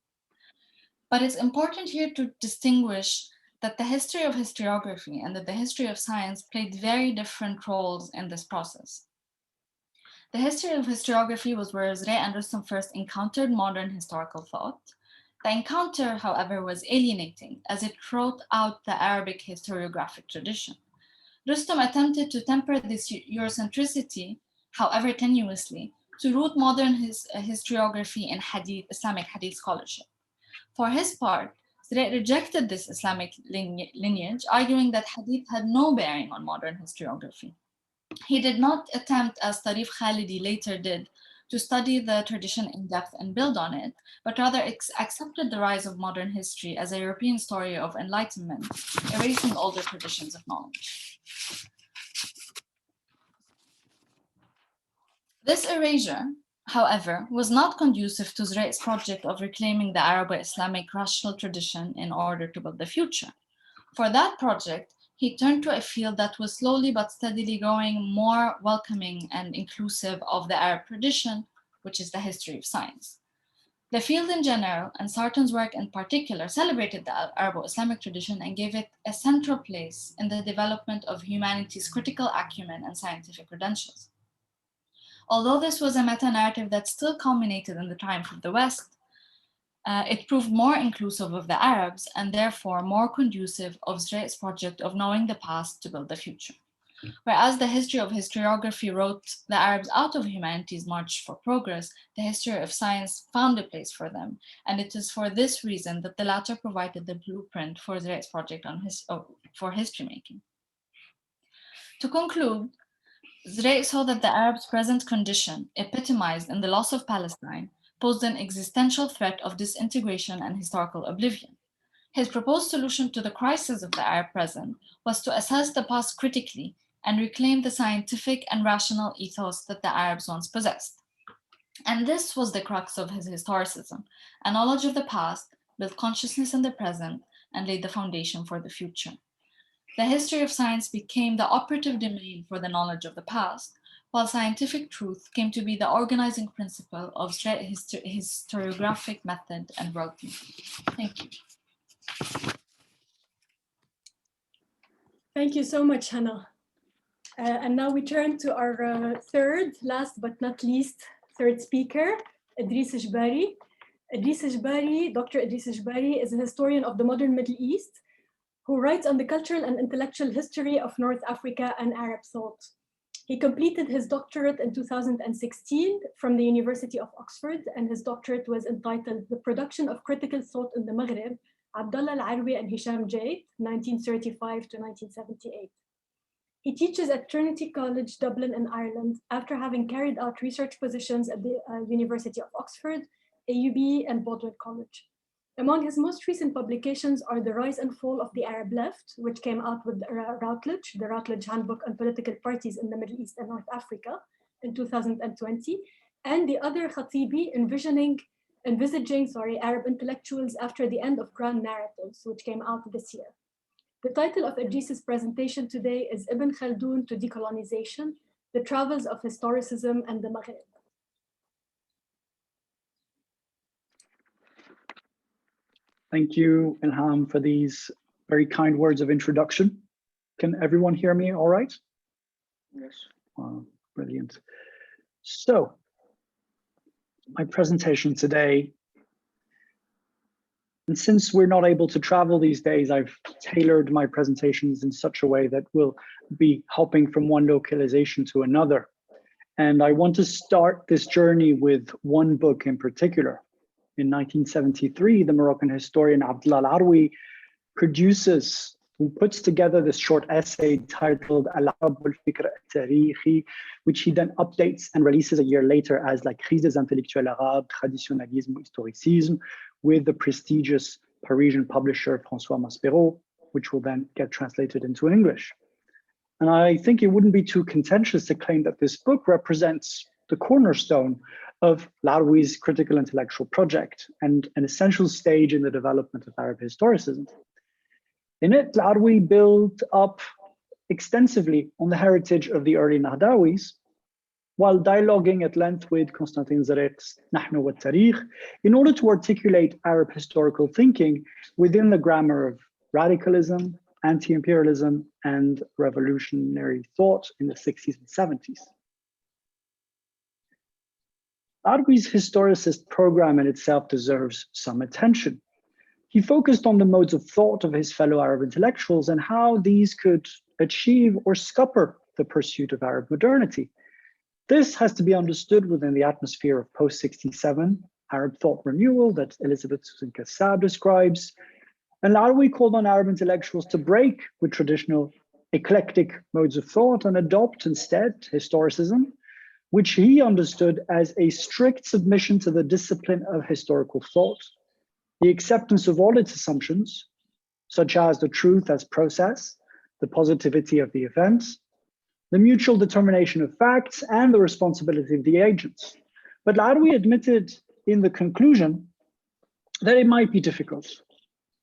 But it's important here to distinguish that the history of historiography and that the history of science played very different roles in this process. The history of historiography was where Zurayk and Rustom first encountered modern historical thought. The encounter, however, was alienating, as it wrote out the Arabic historiographic tradition. Rustom attempted to temper this Eurocentricity, however tenuously, to root modern historiography in hadith, Islamic hadith scholarship. For his part, Zurayk rejected this Islamic lineage, arguing that hadith had no bearing on modern historiography. He did not attempt, as Tarif Khalidi later did, to study the tradition in depth and build on it, but rather accepted the rise of modern history as a European story of enlightenment, erasing older traditions of knowledge. This erasure, however, was not conducive to Zurayk's project of reclaiming the Arabo-Islamic rational tradition in order to build the future. For that project, he turned to a field that was slowly but steadily growing more welcoming and inclusive of the Arab tradition, which is the history of science. The field in general, and Sarton's work in particular, celebrated the Arabo-Islamic tradition and gave it a central place in the development of humanity's critical acumen and scientific credentials. Although this was a meta-narrative that still culminated in the triumph of the West, it proved more inclusive of the Arabs and therefore more conducive of Zurayk's project of knowing the past to build the future. Whereas the history of historiography wrote the Arabs out of humanity's march for progress, the history of science found a place for them. And it is for this reason that the latter provided the blueprint for Zurayk's project for history making. To conclude, Zurayk saw that the Arabs' present condition, epitomized in the loss of Palestine, posed an existential threat of disintegration and historical oblivion. His proposed solution to the crisis of the Arab present was to assess the past critically and reclaim the scientific and rational ethos that the Arabs once possessed. And this was the crux of his historicism, a knowledge of the past, built consciousness in the present, and laid the foundation for the future. The history of science became the operative domain for the knowledge of the past, while scientific truth came to be the organizing principle of historiographic method and worldview. Thank you. Thank you so much, Hana. And now we turn to our third, last but not least, third speaker, Idriss Jebari. Dr. Idriss Jebari is a historian of the modern Middle East who writes on the cultural and intellectual history of North Africa and Arab thought. He completed his doctorate in 2016 from the University of Oxford, and his doctorate was entitled The Production of Critical Thought in the Maghreb, Abdullah Al-Arwi and Hisham Jait, 1935 to 1978. He teaches at Trinity College, Dublin in Ireland, after having carried out research positions at the University of Oxford, AUB, and Baldwin College. Among his most recent publications are The Rise and Fall of the Arab Left, which came out with Routledge, the Routledge Handbook on Political Parties in the Middle East and North Africa in 2020, and The Other Khatibi, Envisaging Arab Intellectuals After the End of Grand Narratives, which came out this year. The title of Idriss's presentation today is Ibn Khaldun to Decolonization, The Travels of Historicism and the Maghreb. Thank you, Ilham, for these very kind words of introduction. Can everyone hear me all right? Yes. Brilliant. So, my presentation today, and since we're not able to travel these days, I've tailored my presentations in such a way that will be hopping from one localization to another. And I want to start this journey with one book in particular. In 1973, the Moroccan historian Abdullah Al-Arwi puts together this short essay titled Al-Arab wal-Fikr al-Tarikhi, which he then updates and releases a year later as La crise des intellectuels arabes, traditionnalisme, historicisme, with the prestigious Parisian publisher François Maspero, which will then get translated into English. And I think it wouldn't be too contentious to claim that this book represents the cornerstone of Al-Arwi's critical intellectual project and an essential stage in the development of Arab historicism. In it, Al-Arwi built up extensively on the heritage of the early Nahdawis, while dialoguing at length with Constantine Zurak's Nahnu wa Tarikh in order to articulate Arab historical thinking within the grammar of radicalism, anti-imperialism, and revolutionary thought in the 60s and 70s. Al-Arwi's historicist program in itself deserves some attention. He focused on the modes of thought of his fellow Arab intellectuals and how these could achieve or scupper the pursuit of Arab modernity. This has to be understood within the atmosphere of post-67 Arab thought renewal that Elizabeth Susan Kassab describes. And Al-Arwi called on Arab intellectuals to break with traditional eclectic modes of thought and adopt instead historicism, which he understood as a strict submission to the discipline of historical thought, the acceptance of all its assumptions, such as the truth as process, the positivity of the events, the mutual determination of facts, and the responsibility of the agents. But Al-Arawi admitted in the conclusion that it might be difficult,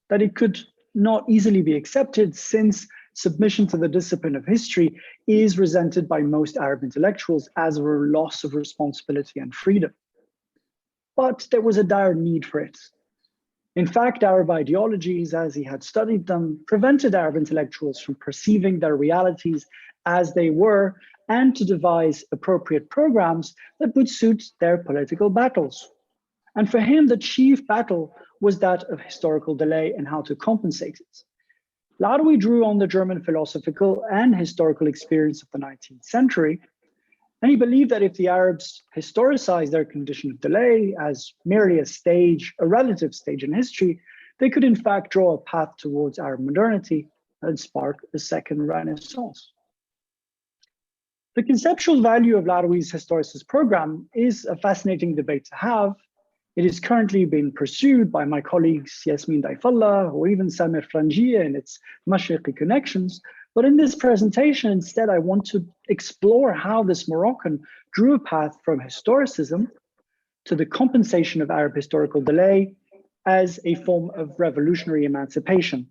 that it could not easily be accepted since submission to the discipline of history is resented by most Arab intellectuals as a loss of responsibility and freedom. But there was a dire need for it. In fact, Arab ideologies, as he had studied them, prevented Arab intellectuals from perceiving their realities as they were and to devise appropriate programs that would suit their political battles. And for him, the chief battle was that of historical delay and how to compensate it. Al-Arawi drew on the German philosophical and historical experience of the 19th century, and he believed that if the Arabs historicized their condition of delay as merely a relative stage in history, they could in fact draw a path towards Arab modernity and spark a second Renaissance. The conceptual value of Al-Arawi's historicist program is a fascinating debate to have. It is currently being pursued by my colleagues Yasmin Daifallah or even Samir Frangieh in its Mashriqi connections. But in this presentation, instead, I want to explore how this Moroccan drew a path from historicism to the compensation of Arab historical delay as a form of revolutionary emancipation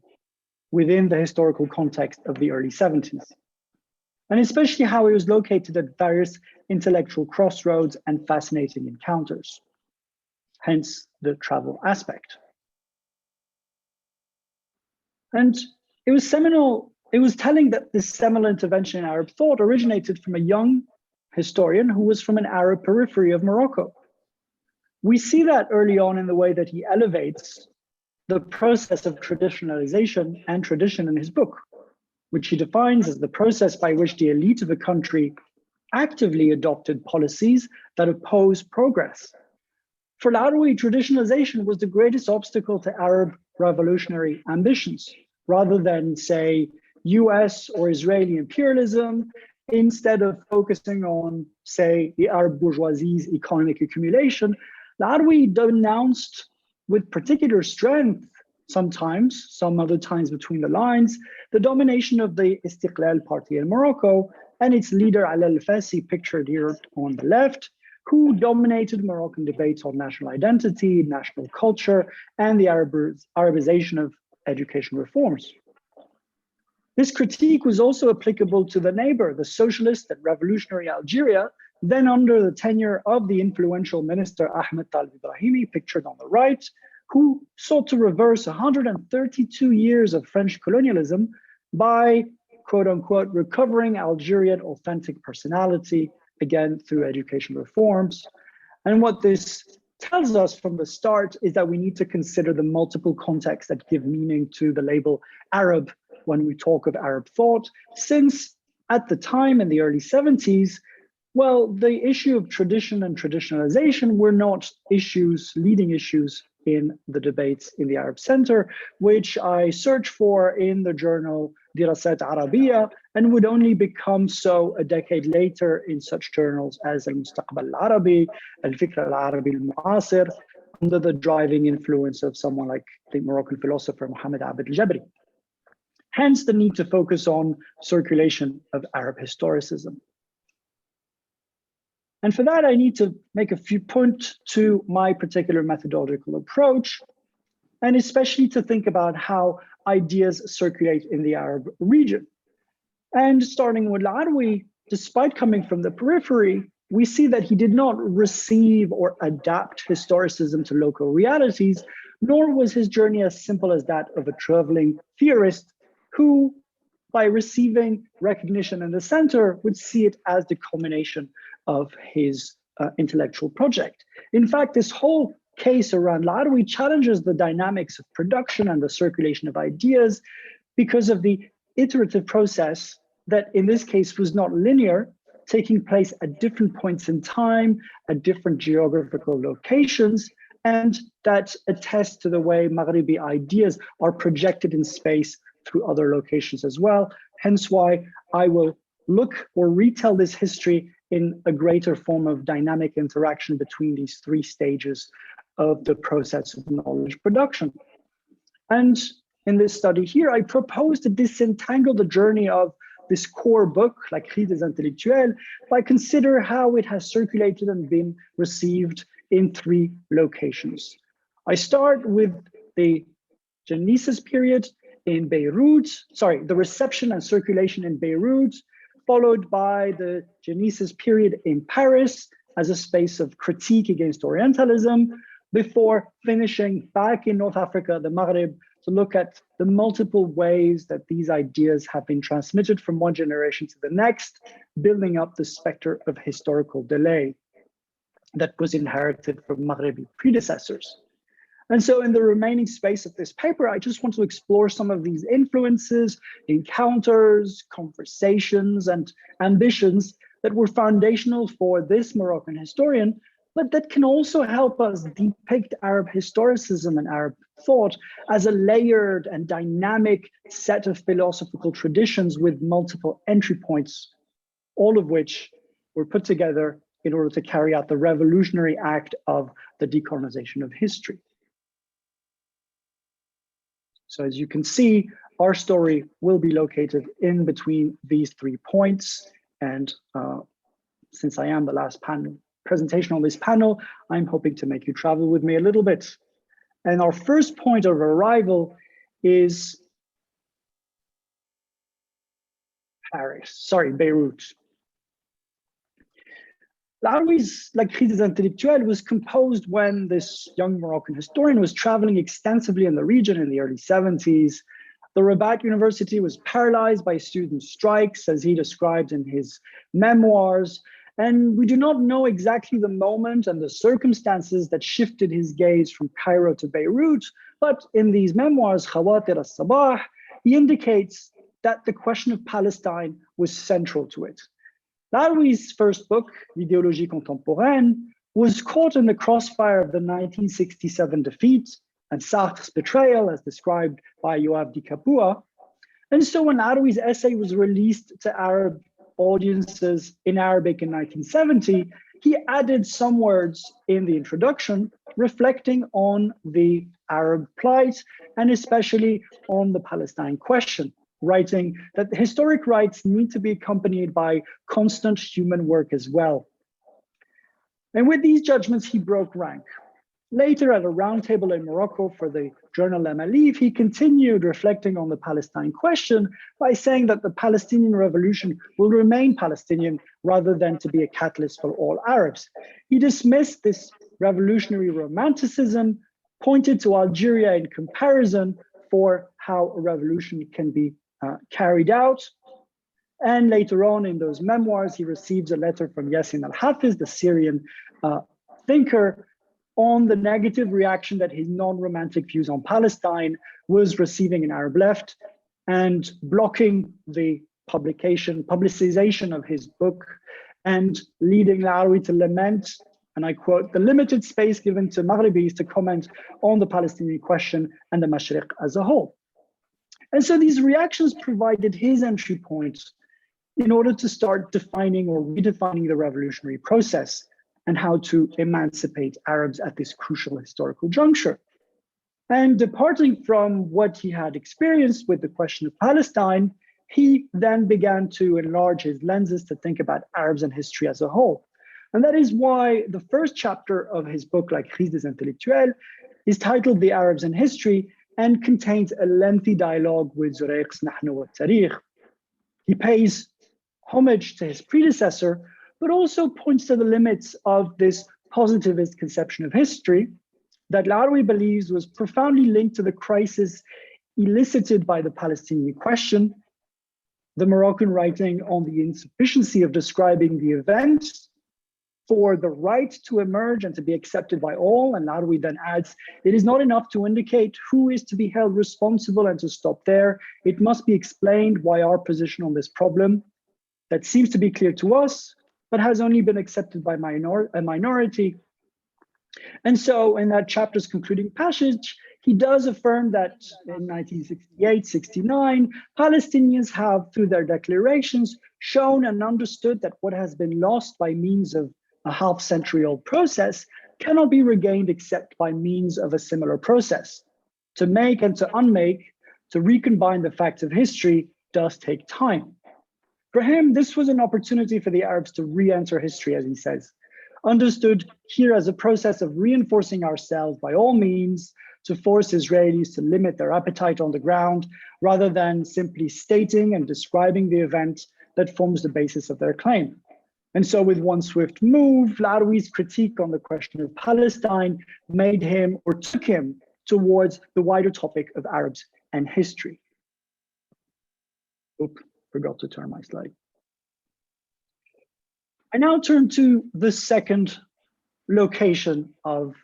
within the historical context of the early 70s. And especially how it was located at various intellectual crossroads and fascinating encounters, hence the travel aspect. And it was telling that this seminal intervention in Arab thought originated from a young historian who was from an Arab periphery of Morocco. We see that early on in the way that he elevates the process of traditionalization and tradition in his book, which he defines as the process by which the elite of a country actively adopted policies that oppose progress. For Al-Arawi, traditionalization was the greatest obstacle to Arab revolutionary ambitions, rather than, say, US or Israeli imperialism, instead of focusing on, say, the Arab bourgeoisie's economic accumulation. Al-Arawi denounced with particular strength, sometimes, some other times between the lines, the domination of the Istiqlal party in Morocco and its leader Alaa al-Fassi, pictured here on the left, who dominated Moroccan debates on national identity, national culture, and the Arabization of education reforms. This critique was also applicable to the neighbor, the socialist and revolutionary Algeria, then under the tenure of the influential minister Ahmed Talib Ibrahimi, pictured on the right, who sought to reverse 132 years of French colonialism by, quote unquote, recovering Algerian authentic personality, again, through education reforms. And what this tells us from the start is that we need to consider the multiple contexts that give meaning to the label Arab when we talk of Arab thought, since at the time in the early 70s, well, the issue of tradition and traditionalization were not leading issues in the debates in the Arab Center, which I searched for in the journal Dirasat Arabiya, and would only become so a decade later in such journals as Al-Mustaqbal Al-Arabi, Al-Fikr Al-Arabi Al-Mu'asir, under the driving influence of someone like the Moroccan philosopher Mohammed Abd al-Jebari. Hence the need to focus on circulation of Arab historicism. And for that, I need to make a few points to my particular methodological approach, and especially to think about how ideas circulate in the Arab region. And starting with Al-Arawi, despite coming from the periphery, we see that he did not receive or adapt historicism to local realities, nor was his journey as simple as that of a traveling theorist who, by receiving recognition in the center, would see it as the culmination of his intellectual project. In fact, this whole case around Al-Arawi challenges the dynamics of production and the circulation of ideas because of the iterative process that in this case was not linear, taking place at different points in time, at different geographical locations, and that attests to the way Maghribi ideas are projected in space through other locations as well. Hence why I will look or retell this history in a greater form of dynamic interaction between these three stages of the process of knowledge production. And in this study here, I propose to disentangle the journey of this core book, like Crise des Intellectuels, by consider how it has circulated and been received in three locations. I start with the Genesis period in Beirut, the reception and circulation in Beirut, followed by the Genesis period in Paris as a space of critique against Orientalism, before finishing back in North Africa, the Maghreb, to look at the multiple ways that these ideas have been transmitted from one generation to the next, building up the specter of historical delay that was inherited from Maghrebi predecessors. And so in the remaining space of this paper, I just want to explore some of these influences, encounters, conversations, and ambitions that were foundational for this Moroccan historian, but that can also help us depict Arab historicism and Arab thought as a layered and dynamic set of philosophical traditions with multiple entry points, all of which were put together in order to carry out the revolutionary act of the decolonization of history. So as you can see, our story will be located in between these 3 points. And since I am the last presentation on this panel, I'm hoping to make you travel with me a little bit. And our first point of arrival is Beirut. Laoui's La Crise des Intellectuels was composed when this young Moroccan historian was traveling extensively in the region in the early 70s. The Rabat University was paralyzed by student strikes, as he described in his memoirs. And we do not know exactly the moment and the circumstances that shifted his gaze from Cairo to Beirut, but in these memoirs, Khawatir al-Sabah, he indicates that the question of Palestine was central to it. Laoui's first book, L'idéologie contemporaine, was caught in the crossfire of the 1967 defeat and Sartre's betrayal, as described by Yoav Di Capua. And so when Laoui's essay was released to Arab audiences in Arabic in 1970, he added some words in the introduction reflecting on the Arab plight and especially on the Palestine question, writing that the historic rights need to be accompanied by constant human work as well. And with these judgments, he broke rank. Later, at a roundtable in Morocco for the journal Le Malif, he continued reflecting on the Palestine question by saying that the Palestinian revolution will remain Palestinian rather than to be a catalyst for all Arabs. He dismissed this revolutionary romanticism, pointed to Algeria in comparison for how a revolution can be carried out. And later on in those memoirs, he receives a letter from Yassin al-Hafiz, the Syrian thinker, on the negative reaction that his non-romantic views on Palestine was receiving in Arab left, and blocking the publicization of his book, and leading Laoui to lament, and I quote, "the limited space given to Maghrebis to comment on the Palestinian question and the Mashriq as a whole." And so these reactions provided his entry point in order to start defining or redefining the revolutionary process and how to emancipate Arabs at this crucial historical juncture. And departing from what he had experienced with the question of Palestine, he then began to enlarge his lenses to think about Arabs and history as a whole. And that is why the first chapter of his book, La Crise des Intellectuels, is titled The Arabs and History and contains a lengthy dialogue with Zurayk's Nahnu wa Tarikh. He pays homage to his predecessor, but also points to the limits of this positivist conception of history that Laoui believes was profoundly linked to the crisis elicited by the Palestinian question, the Moroccan writing on the insufficiency of describing the events for the right to emerge and to be accepted by all. And Laoui then adds, it is not enough to indicate who is to be held responsible and to stop there. It must be explained why our position on this problem that seems to be clear to us, but has only been accepted by a minority. And so in that chapter's concluding passage, he does affirm that in 1968-69, Palestinians have, through their declarations, shown and understood that what has been lost by means of a half-century-old process cannot be regained except by means of a similar process. To make and to unmake, to recombine the facts of history does take time. For him, this was an opportunity for the Arabs to re-enter history, as he says, understood here as a process of reinforcing ourselves by all means to force Israelis to limit their appetite on the ground, rather than simply stating and describing the event that forms the basis of their claim. And so with one swift move, Laroui's critique on the question of Palestine made him or took him towards the wider topic of Arabs and history. Oops, forgot to turn my slide. I now turn to the second location of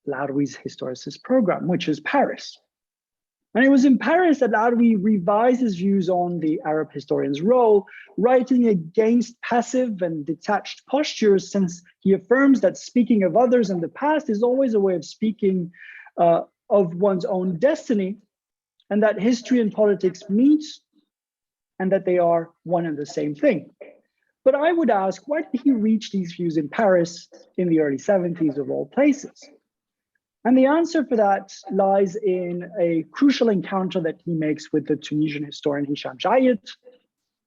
Laroui's historicist program, which is Paris. And it was in Paris that Laroui revised his views on the Arab historian's role, writing against passive and detached postures, since he affirms that speaking of others in the past is always a way of speaking of one's own destiny, and that history and politics meet, and that they are one and the same thing. But I would ask, why did he reach these views in Paris in the early 70s of all places? And the answer for that lies in a crucial encounter that he makes with the Tunisian historian Hisham Jayet.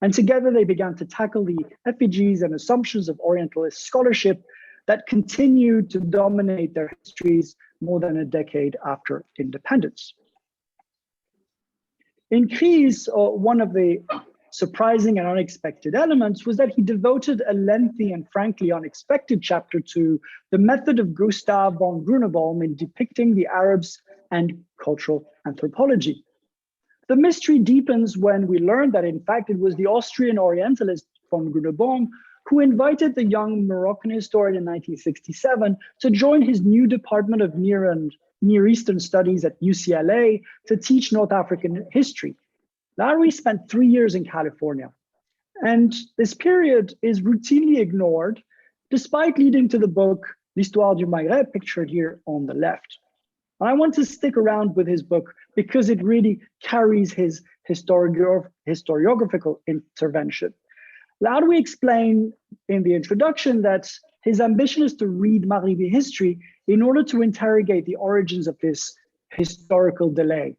And together they began to tackle the effigies and assumptions of Orientalist scholarship that continued to dominate their histories more than a decade after independence. In Khris, one of the surprising and unexpected elements was that he devoted a lengthy and frankly unexpected chapter to the method of Gustav von Grunebaum in depicting the Arabs and cultural anthropology. The mystery deepens when we learn that in fact it was the Austrian Orientalist von Grunebaum who invited the young Moroccan historian in 1967 to join his new department of Near Eastern Studies at UCLA to teach North African history. Laroui spent 3 years in California, and this period is routinely ignored, despite leading to the book L'Histoire du Maghreb, pictured here on the left. And I want to stick around with his book because it really carries his historiographical intervention. Laroui explained in the introduction that his ambition is to read Maghribi history in order to interrogate the origins of this historical delay.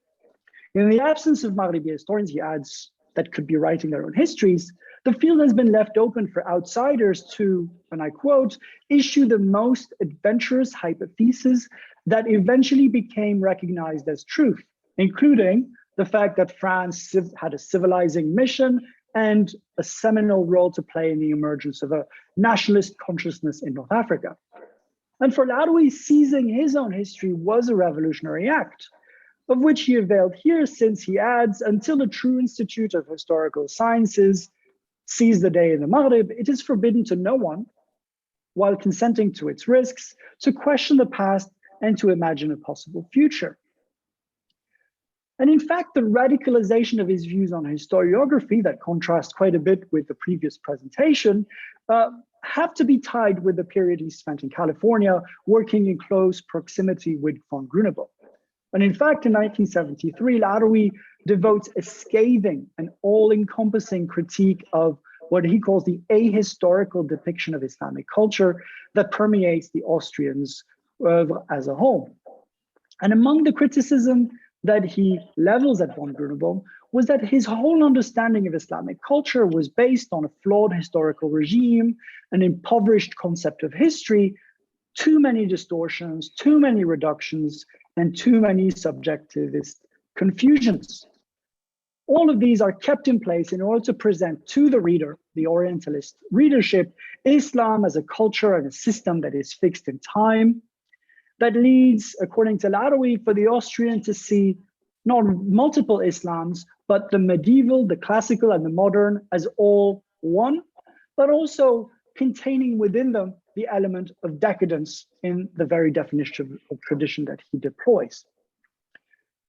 In the absence of Maghribi historians, he adds, that could be writing their own histories, the field has been left open for outsiders to, and I quote, issue the most adventurous hypotheses that eventually became recognized as truth, including the fact that France had a civilizing mission and a seminal role to play in the emergence of a nationalist consciousness in North Africa. And for Laroui, seizing his own history was a revolutionary act, of which he availed here, since he adds, until the true Institute of Historical Sciences sees the day in the Maghreb, it is forbidden to no one, while consenting to its risks, to question the past and to imagine a possible future. And in fact, the radicalization of his views on historiography that contrasts quite a bit with the previous presentation have to be tied with the period he spent in California, working in close proximity with von Grunebaum. And in fact, in 1973, Laroui devotes a scathing and all-encompassing critique of what he calls the ahistorical depiction of Islamic culture that permeates the Austrians as a whole. And among the criticism that he levels at von Grunebaum was that his whole understanding of Islamic culture was based on a flawed historical regime, an impoverished concept of history, too many distortions, too many reductions, and too many subjectivist confusions. All of these are kept in place in order to present to the reader, the Orientalist readership, Islam as a culture and a system that is fixed in time, that leads, according to Laroui, for the Austrian to see not multiple Islams, but the medieval, the classical, and the modern as all one, but also containing within them the element of decadence in the very definition of tradition that he deploys.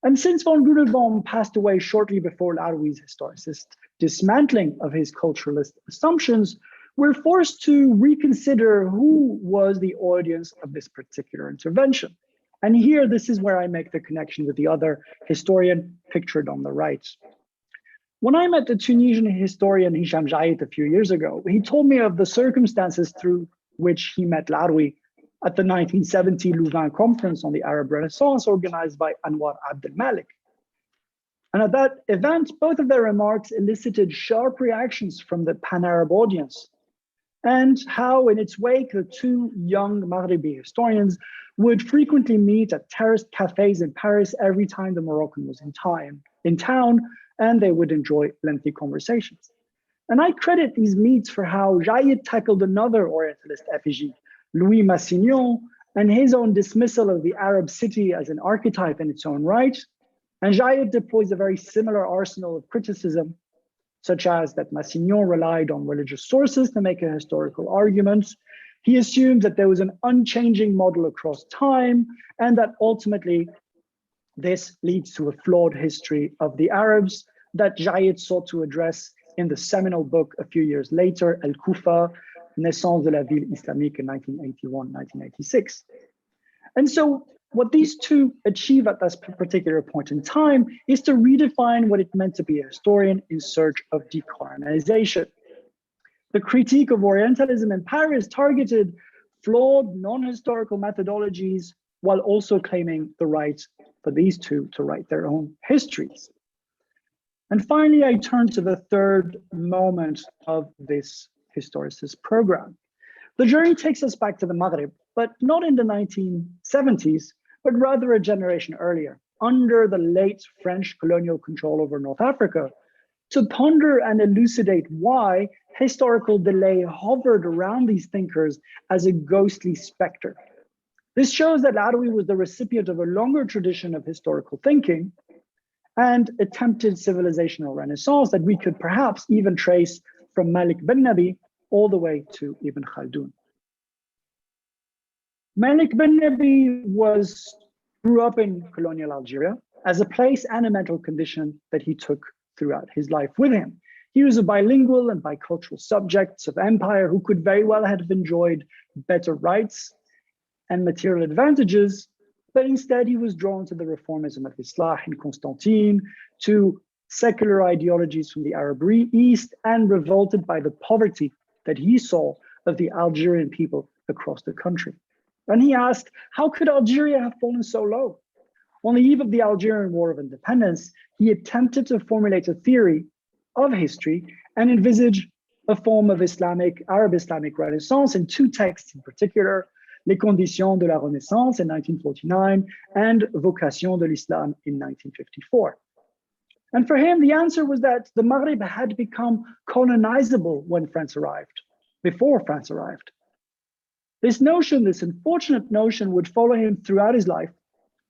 And since von Grunebaum passed away shortly before Laroui's historicist dismantling of his culturalist assumptions, we're forced to reconsider who was the audience of this particular intervention. And here, this is where I make the connection with the other historian pictured on the right. When I met the Tunisian historian Hisham Jayet a few years ago, he told me of the circumstances through which he met Laroui at the 1970 Louvain conference on the Arab Renaissance organized by Anwar Abdel Malik. And at that event, both of their remarks elicited sharp reactions from the Pan-Arab audience, and how in its wake, the two young Maghribi historians would frequently meet at terraced cafes in Paris every time the Moroccan was in town, and they would enjoy lengthy conversations. And I credit these meets for how Jayet tackled another Orientalist effigy, Louis Massignon, and his own dismissal of the Arab city as an archetype in its own right. And Jayet deploys a very similar arsenal of criticism, such as that Massignon relied on religious sources to make a historical argument. He assumed that there was an unchanging model across time, and that ultimately this leads to a flawed history of the Arabs that Jayet sought to address in the seminal book a few years later, Al-Kufa, Naissance de la Ville Islamique in 1981-1986. And so what these two achieve at this particular point in time is to redefine what it meant to be a historian in search of decolonization. The critique of Orientalism in Paris targeted flawed, non-historical methodologies while also claiming the right for these two to write their own histories. And finally, I turn to the third moment of this historicist program. The journey takes us back to the Maghreb, but not in the 1970s, but rather a generation earlier, under the late French colonial control over North Africa, to ponder and elucidate why historical delay hovered around these thinkers as a ghostly specter. This shows that Laroui was the recipient of a longer tradition of historical thinking and attempted civilizational renaissance that we could perhaps even trace from Malik bin Nabi all the way to Ibn Khaldun. Malik bin Nabi grew up in colonial Algeria as a place and a mental condition that he took throughout his life with him. He was a bilingual and bicultural subject of empire who could very well have enjoyed better rights and material advantages, but instead he was drawn to the reformism of Islah in Constantine, to secular ideologies from the Arab East, and revolted by the poverty that he saw of the Algerian people across the country. And he asked, how could Algeria have fallen so low? On the eve of the Algerian War of Independence, he attempted to formulate a theory of history and envisage a form of Arab Islamic Renaissance in two texts in particular, Les Conditions de la Renaissance in 1949 and Vocation de l'Islam in 1954. And for him, the answer was that the Maghreb had become colonizable when France arrived, before France arrived. This notion, this unfortunate notion, would follow him throughout his life,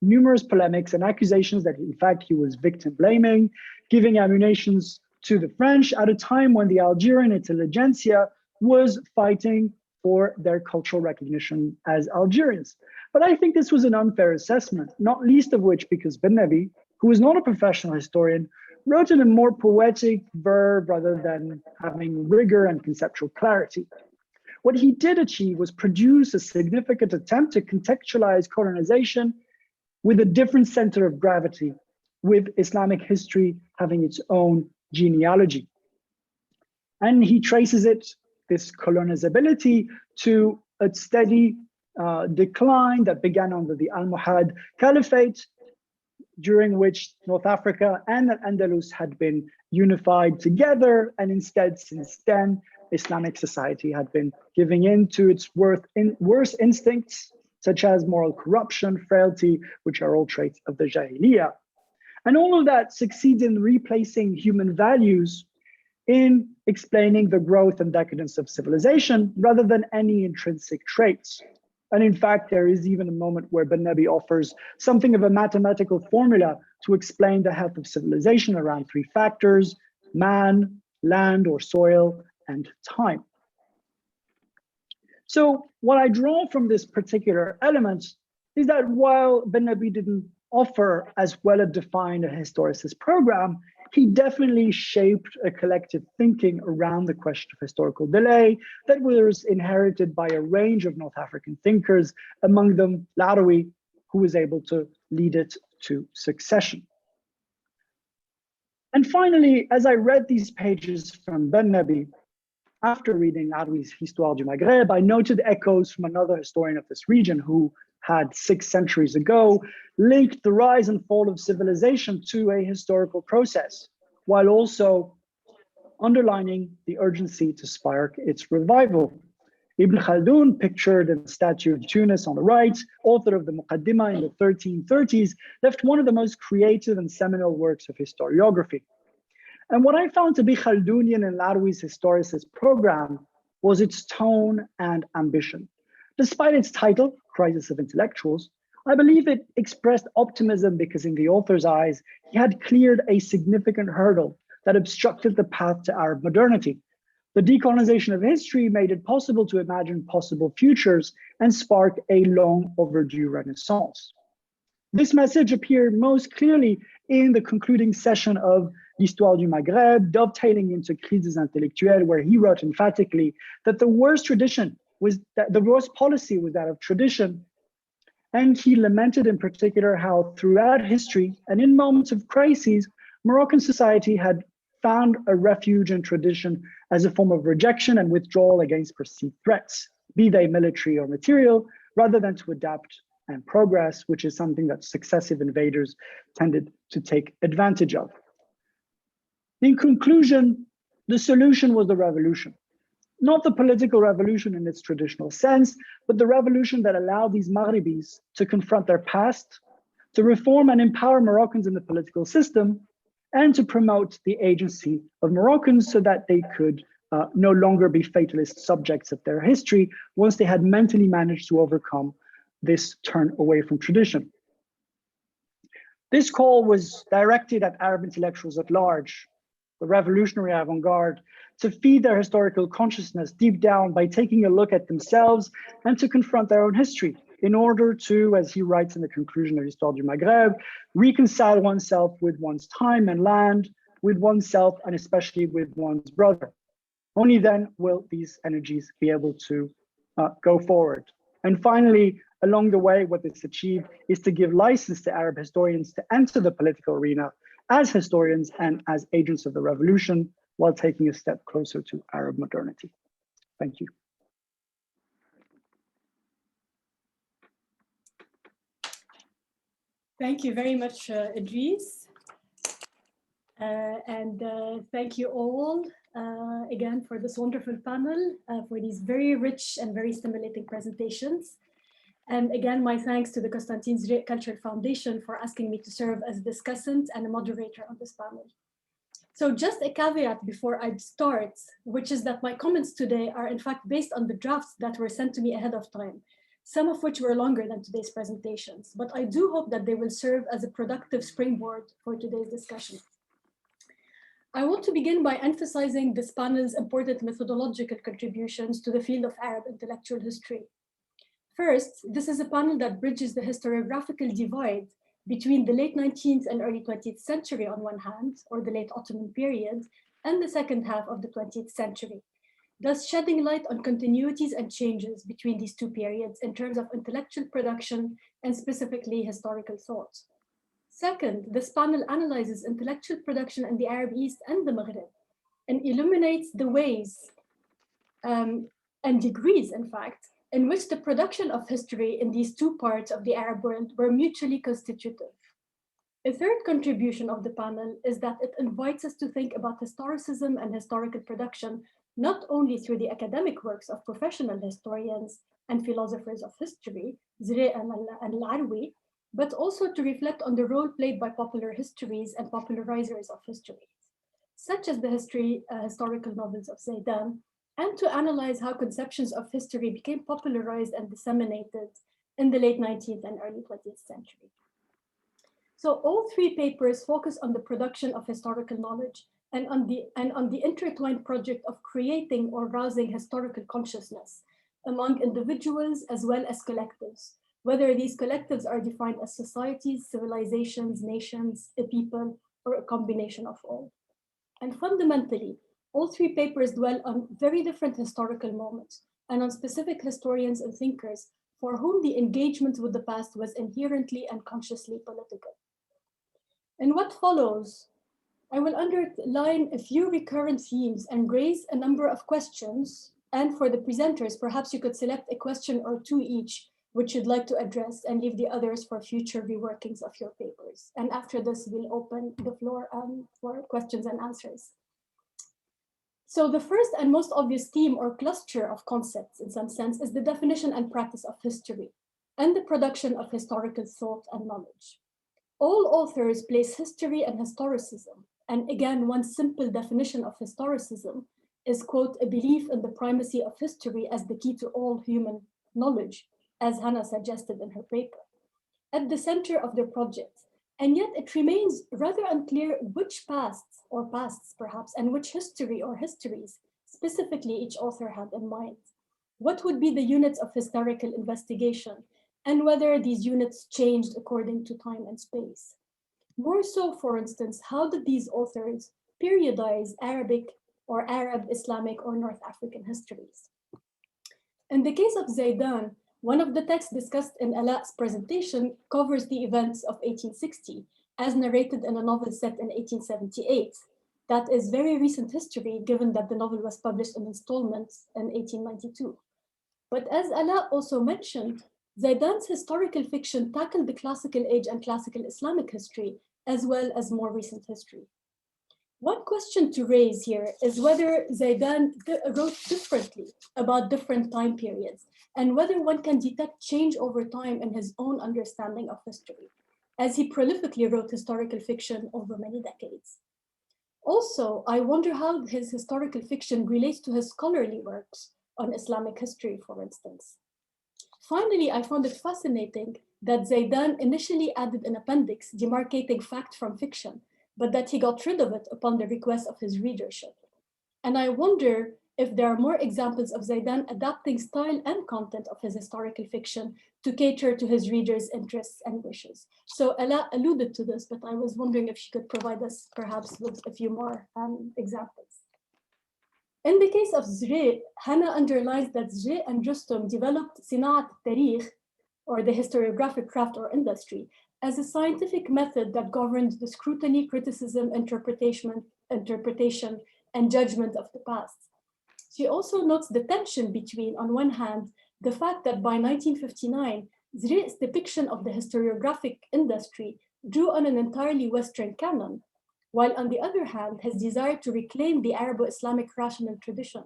numerous polemics and accusations that in fact he was victim blaming, giving ammunition to the French at a time when the Algerian intelligentsia was fighting for their cultural recognition as Algerians. But I think this was an unfair assessment, not least of which because bin Nabi, who was not a professional historian, wrote in a more poetic verb rather than having rigor and conceptual clarity. What he did achieve was produce a significant attempt to contextualize colonization with a different center of gravity, with Islamic history having its own genealogy. And he traces this colonizability, to a steady decline that began under the Almohad Caliphate, during which North Africa and Al-Andalus had been unified together, and instead, since then, Islamic society had been giving in to its worst instincts, such as moral corruption, frailty, which are all traits of the Jahiliyyah. And all of that succeeds in replacing human values in explaining the growth and decadence of civilization rather than any intrinsic traits. And in fact, there is even a moment where bin Nabi offers something of a mathematical formula to explain the health of civilization around three factors: man, land or soil, and time. So what I draw from this particular element is that while bin Nabi didn't offer as well a defined a historicist program, he definitely shaped a collective thinking around the question of historical delay that was inherited by a range of North African thinkers, among them Laroui, who was able to lead it to succession. And finally, as I read these pages from Ben Nabi, after reading Aroui's Histoire du Maghreb, I noted echoes from another historian of this region who had 6 centuries ago linked the rise and fall of civilization to a historical process, while also underlining the urgency to spark its revival. Ibn Khaldun, pictured in the statue of Tunis on the right, author of the Muqaddimah in the 1330s, left one of the most creative and seminal works of historiography. And what I found to be Khaldunian in Aroui's historicist program was its tone and ambition. Despite its title, Crisis of Intellectuals, I believe it expressed optimism because in the author's eyes, he had cleared a significant hurdle that obstructed the path to Arab modernity. The decolonization of history made it possible to imagine possible futures and spark a long overdue renaissance. This message appeared most clearly in the concluding session of L'Histoire du Maghreb, dovetailing into Crises Intellectuelles, where he wrote emphatically that the worst policy was that of tradition. And he lamented in particular how throughout history and in moments of crises, Moroccan society had found a refuge in tradition as a form of rejection and withdrawal against perceived threats, be they military or material, rather than to adapt and progress, which is something that successive invaders tended to take advantage of. In conclusion, the solution was the revolution. Not the political revolution in its traditional sense, but the revolution that allowed these Maghribis to confront their past, to reform and empower Moroccans in the political system, and to promote the agency of Moroccans so that they could no longer be fatalist subjects of their history once they had mentally managed to overcome this turn away from tradition. This call was directed at Arab intellectuals at large, the revolutionary avant-garde, to feed their historical consciousness deep down by taking a look at themselves and to confront their own history in order to, as he writes in the conclusion of Histoire du Maghreb, reconcile oneself with one's time and land, with oneself, and especially with one's brother. Only then will these energies be able to go forward. And finally, along the way, what this achieved is to give license to Arab historians to enter the political arena as historians and as agents of the revolution, while taking a step closer to Arab modernity. Thank you. Thank you very much, Idriss. And thank you all again for this wonderful panel, for these very rich and very stimulating presentations. And again, my thanks to the Constantine Zurayk Cultural Foundation for asking me to serve as a discussant and a moderator on this panel. So just a caveat before I start, which is that my comments today are in fact based on the drafts that were sent to me ahead of time, some of which were longer than today's presentations, but I do hope that they will serve as a productive springboard for today's discussion. I want to begin by emphasizing this panel's important methodological contributions to the field of Arab intellectual history. First, this is a panel that bridges the historiographical divide between the late 19th and early 20th century on one hand, or the late Ottoman period, and the second half of the 20th century, thus shedding light on continuities and changes between these two periods in terms of intellectual production and specifically historical thought. Second, this panel analyzes intellectual production in the Arab East and the Maghreb and illuminates the ways and degrees, in fact, in which the production of history in these two parts of the Arab world were mutually constitutive. A third contribution of the panel is that it invites us to think about historicism and historical production not only through the academic works of professional historians and philosophers of history, Zurayk and Aroui, but also to reflect on the role played by popular histories and popularizers of history, such as the historical novels of Zaidan, and to analyze how conceptions of history became popularized and disseminated in the late 19th and early 20th century. So all three papers focus on the production of historical knowledge and on the intertwined project of creating or rousing historical consciousness among individuals as well as collectives, whether these collectives are defined as societies, civilizations, nations, a people, or a combination of all. And fundamentally, all three papers dwell on very different historical moments and on specific historians and thinkers for whom the engagement with the past was inherently and consciously political. In what follows, I will underline a few recurrent themes and raise a number of questions. And for the presenters, perhaps you could select a question or two each, which you'd like to address, and leave the others for future reworkings of your papers. And after this, we'll open the floor for questions and answers. So the first and most obvious theme or cluster of concepts, in some sense, is the definition and practice of history and the production of historical thought and knowledge. All authors place history and historicism. And again, one simple definition of historicism is, quote, a belief in the primacy of history as the key to all human knowledge, as Hana suggested in her paper, at the center of their project. And yet it remains rather unclear which pasts or pasts perhaps, and which history or histories specifically each author had in mind. What would be the units of historical investigation, and whether these units changed according to time and space. More so, for instance, how did these authors periodize Arabic or Arab, Islamic, or North African histories? In the case of Zaidan, one of the texts discussed in Alaa's presentation covers the events of 1860, as narrated in a novel set in 1878. That is very recent history, given that the novel was published in installments in 1892. But as Alaa also mentioned, Zaidan's historical fiction tackled the classical age and classical Islamic history, as well as more recent history. One question to raise here is whether Zaidan wrote differently about different time periods, and whether one can detect change over time in his own understanding of history, as he prolifically wrote historical fiction over many decades. Also, I wonder how his historical fiction relates to his scholarly works on Islamic history, for instance. Finally, I found it fascinating that Zaidan initially added an appendix demarcating fact from fiction, but that he got rid of it upon the request of his readership. And I wonder if there are more examples of Zaidan adapting style and content of his historical fiction to cater to his readers' interests and wishes. So Alaa alluded to this, but I was wondering if she could provide us perhaps with a few more examples. In the case of Zurayk, Hana underlines that Zurayk and Rustum developed Sina'at Tarikh, or the historiographic craft or industry, as a scientific method that governed the scrutiny, criticism, interpretation, and judgment of the past. She also notes the tension between, on one hand, the fact that by 1959, Zurayk's depiction of the historiographic industry drew on an entirely Western canon, while on the other hand, his desire to reclaim the Arabo-Islamic rational tradition,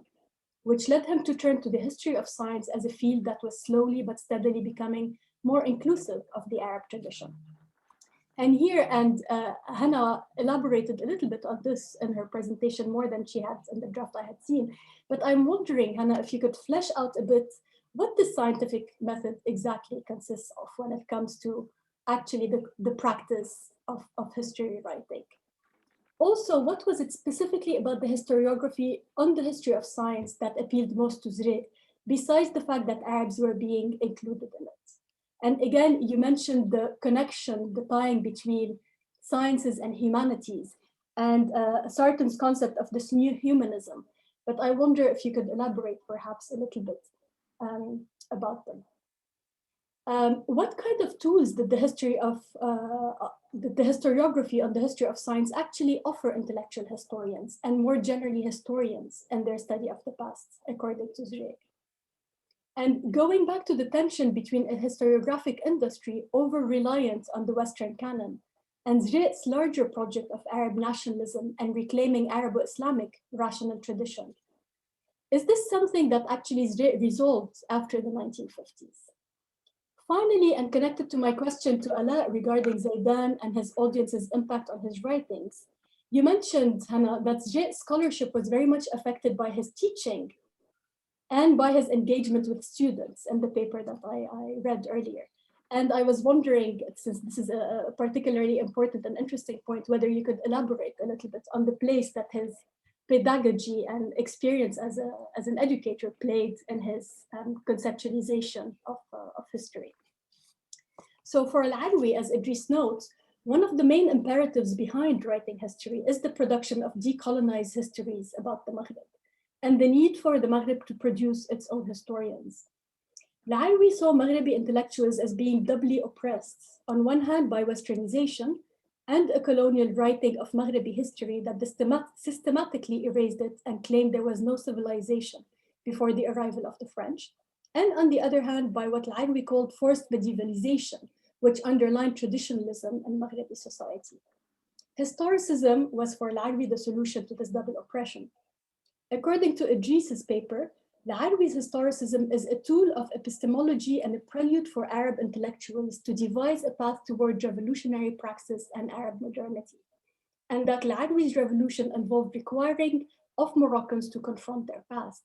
which led him to turn to the history of science as a field that was slowly but steadily becoming more inclusive of the Arab tradition. And here, Hana elaborated a little bit on this in her presentation more than she had in the draft I had seen. But I'm wondering, Hana, if you could flesh out a bit what this scientific method exactly consists of when it comes to actually the practice of history writing. Also, what was it specifically about the historiography on the history of science that appealed most to Zurayk, besides the fact that Arabs were being included in it? And again, you mentioned the connection, the tying between sciences and humanities, and Sarton's concept of this new humanism. But I wonder if you could elaborate perhaps a little bit about them. What kind of tools did the history of the historiography on the history of science actually offer intellectual historians, and more generally historians, in their study of the past, according to Zurayk? And going back to the tension between a historiographic industry over-reliant on the Western canon and Zurayk's larger project of Arab nationalism and reclaiming Arabo-Islamic rational tradition, is this something that actually Zurayk resolved after the 1950s? Finally, and connected to my question to Alaa regarding Zaidan and his audience's impact on his writings, you mentioned, Hana, that Zurayk's scholarship was very much affected by his teaching and by his engagement with students in the paper that I read earlier. And I was wondering, since this is a particularly important and interesting point, whether you could elaborate a little bit on the place that his pedagogy and experience as an educator played in his conceptualization of history. So for Al-Alwi, as Idriss notes, one of the main imperatives behind writing history is the production of decolonized histories about the Maghreb, and the need for the Maghreb to produce its own historians. Al-Alwi saw Maghrebi intellectuals as being doubly oppressed, on one hand by westernization and a colonial writing of Maghrebi history that systematically erased it and claimed there was no civilization before the arrival of the French, and on the other hand by what Al-Alwi called forced medievalization, which underlined traditionalism in Maghrebi society. Historicism was for Al-Alwi the solution to this double oppression. According to Idriss's paper, Al-Alwi's historicism is a tool of epistemology and a prelude for Arab intellectuals to devise a path toward revolutionary praxis and Arab modernity, and that Al-Alwi's revolution involved requiring of Moroccans to confront their past.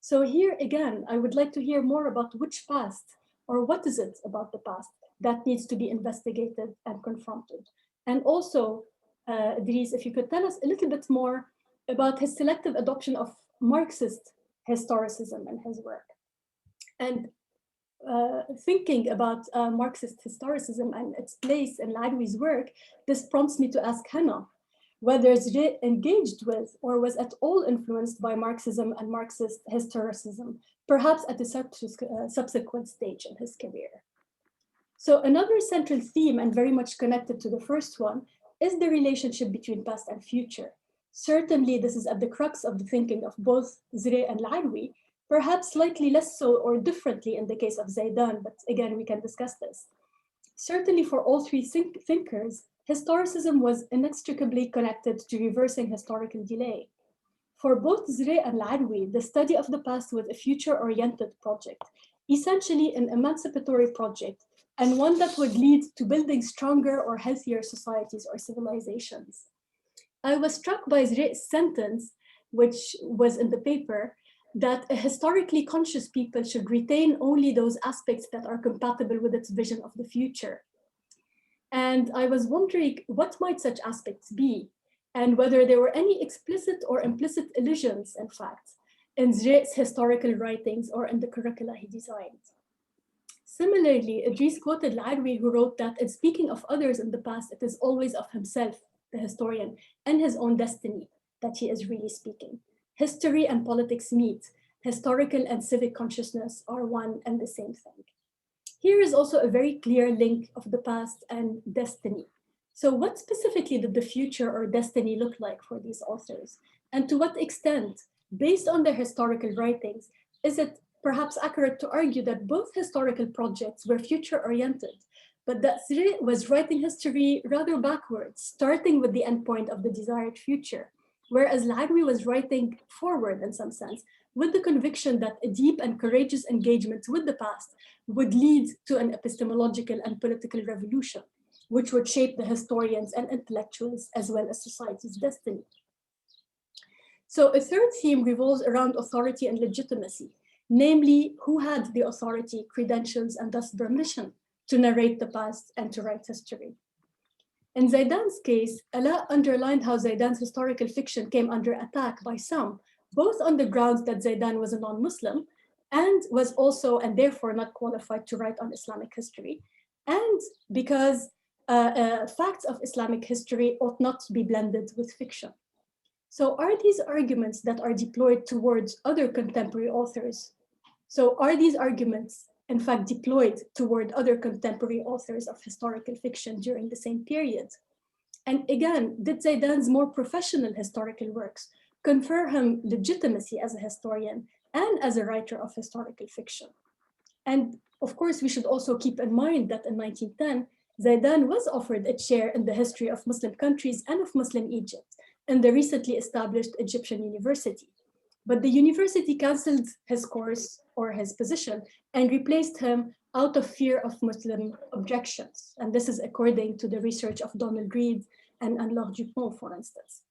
So here again, I would like to hear more about which past, or what is it about the past that needs to be investigated and confronted. And also, Idriss, if you could tell us a little bit more about his selective adoption of Marxist historicism in his work. And thinking about Marxist historicism and its place in Al-Alwi's work, this prompts me to ask Hana whether Zurayk engaged with or was at all influenced by Marxism and Marxist historicism, perhaps at a subsequent stage in his career. So another central theme, and very much connected to the first one, is the relationship between past and future. Certainly, this is at the crux of the thinking of both Zurayk and Al-Alwi, perhaps slightly less so or differently in the case of Zaidan, but again, we can discuss this. Certainly for all three thinkers, historicism was inextricably connected to reversing historical delay. For both Zurayk and Al-Alwi, the study of the past was a future-oriented project, essentially an emancipatory project, and one that would lead to building stronger or healthier societies or civilizations. I was struck by Zurayk's sentence, which was in the paper, that a historically conscious people should retain only those aspects that are compatible with its vision of the future. And I was wondering what might such aspects be, and whether there were any explicit or implicit allusions, in fact, in Zurayk's historical writings or in the curricula he designed. Similarly, Idriss quoted Al-Alwi, who wrote that in speaking of others in the past, it is always of himself, the historian, and his own destiny that he is really speaking. History and politics meet. Historical and civic consciousness are one and the same thing. Here is also a very clear link of the past and destiny. So what specifically did the future or destiny look like for these authors? And to what extent, based on their historical writings, is it perhaps accurate to argue that both historical projects were future-oriented, but that Zurayk was writing history rather backwards, starting with the endpoint of the desired future, whereas Al-Alwi was writing forward in some sense, with the conviction that a deep and courageous engagement with the past would lead to an epistemological and political revolution, which would shape the historians and intellectuals as well as society's destiny. So a third theme revolves around authority and legitimacy, namely who had the authority, credentials, and thus permission to narrate the past and to write history. In Zaidan's case, Alaa underlined how Zaidan's historical fiction came under attack by some, both on the grounds that Zaidan was a non-Muslim and was also and therefore not qualified to write on Islamic history, and because facts of Islamic history ought not to be blended with fiction. So are these arguments that are deployed towards other contemporary authors? So are these arguments in fact deployed toward other contemporary authors of historical fiction during the same period? And again, did Zaidan's more professional historical works confer him legitimacy as a historian and as a writer of historical fiction? And of course, we should also keep in mind that in 1910, Zaidan was offered a chair in the history of Muslim countries and of Muslim Egypt in the recently established Egyptian university. But the university canceled his course or his position and replaced him out of fear of Muslim objections. And this is according to the research of Donald Reed and Anne-Laure Dupont, for instance.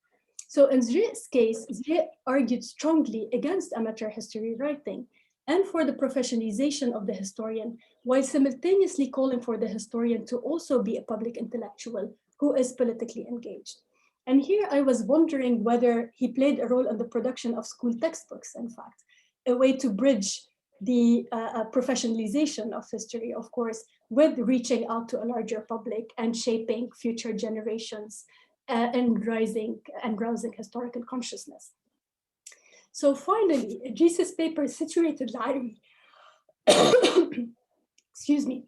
So in Zurayk's case, Zurayk argued strongly against amateur history writing and for the professionalization of the historian, while simultaneously calling for the historian to also be a public intellectual who is politically engaged. And here I was wondering whether he played a role in the production of school textbooks, in fact, a way to bridge the professionalization of history, of course, with reaching out to a larger public and shaping future generations and rising and rousing historical consciousness. So finally, Idriss's paper situated Al-Alwi Excuse me.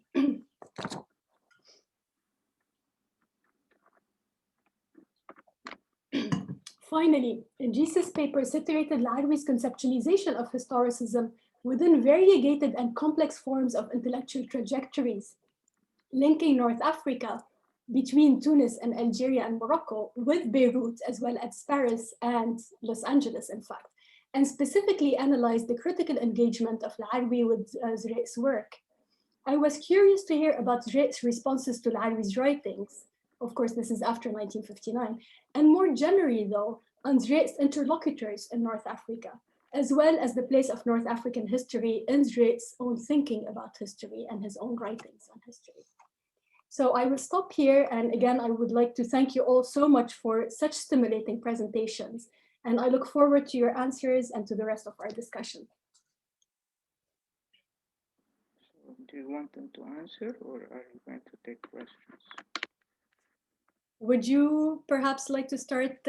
Finally, Idriss's paper situated Al-Arabi's conceptualization of historicism within variegated and complex forms of intellectual trajectories, linking North Africa between Tunis and Algeria and Morocco with Beirut, as well as Paris and Los Angeles, in fact, and specifically analyzed the critical engagement of Al-Arabi with Zurayk's work. I was curious to hear about Zurayk's responses to Al-Arabi's writings. Of course, this is after 1959, and more generally, though, on Zurayk's interlocutors in North Africa, as well as the place of North African history in Zurayk's own thinking about history and his own writings on history. So I will stop here, and again, I would like to thank you all so much for such stimulating presentations, and I look forward to your answers and to the rest of our discussion. So do you want them to answer, or are you going to take questions? Would you perhaps like to start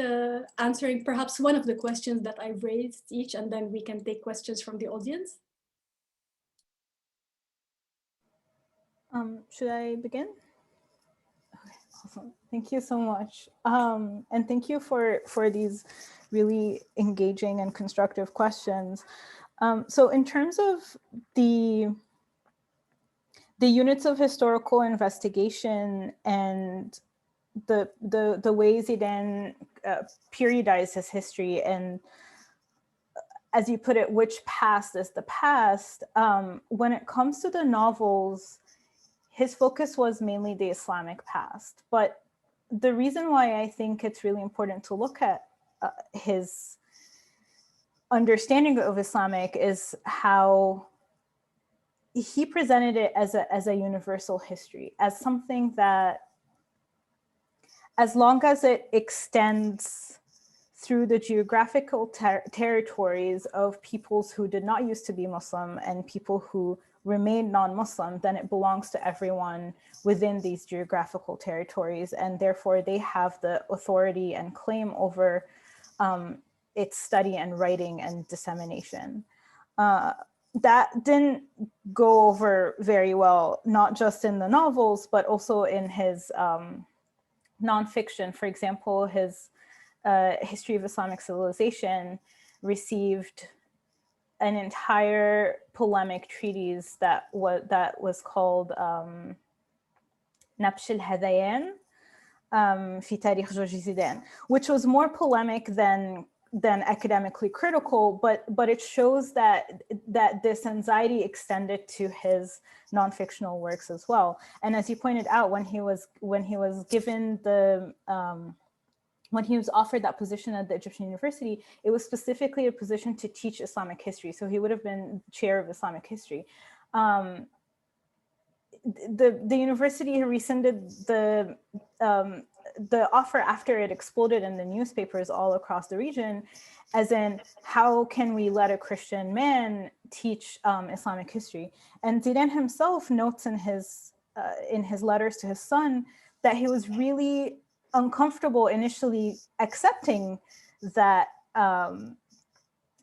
answering perhaps one of the questions that I've raised each, and then we can take questions from the audience? Should I begin? Okay, awesome. Thank you so much. And thank you for these really engaging and constructive questions. So in terms of the units of historical investigation and the ways he then periodized his history, and as you put it, which past is the past, when it comes to the novels, his focus was mainly the Islamic past. But the reason why I think it's really important to look at his understanding of Islamic is how he presented it as a universal history, as something that, as long as it extends through the geographical territories of peoples who did not used to be Muslim and people who remain non-Muslim, then it belongs to everyone within these geographical territories, and therefore they have the authority and claim over its study and writing and dissemination. That didn't go over very well, not just in the novels, but also in his nonfiction. For example, his History of Islamic Civilization received an entire polemic treatise that was called Nabsh al-Hadayan fi Tarikh Georgi Zidane, which was more polemic than academically critical, but it shows that this anxiety extended to his non-fictional works as well. And as you pointed out, when he was given the when he was offered that position at the Egyptian University, it was specifically a position to teach Islamic history. So he would have been chair of Islamic history. The university rescinded the offer after it exploded in the newspapers all across the region, as in, how can we let a Christian man teach Islamic history? And Zidane himself notes in his letters to his son that he was really uncomfortable initially accepting that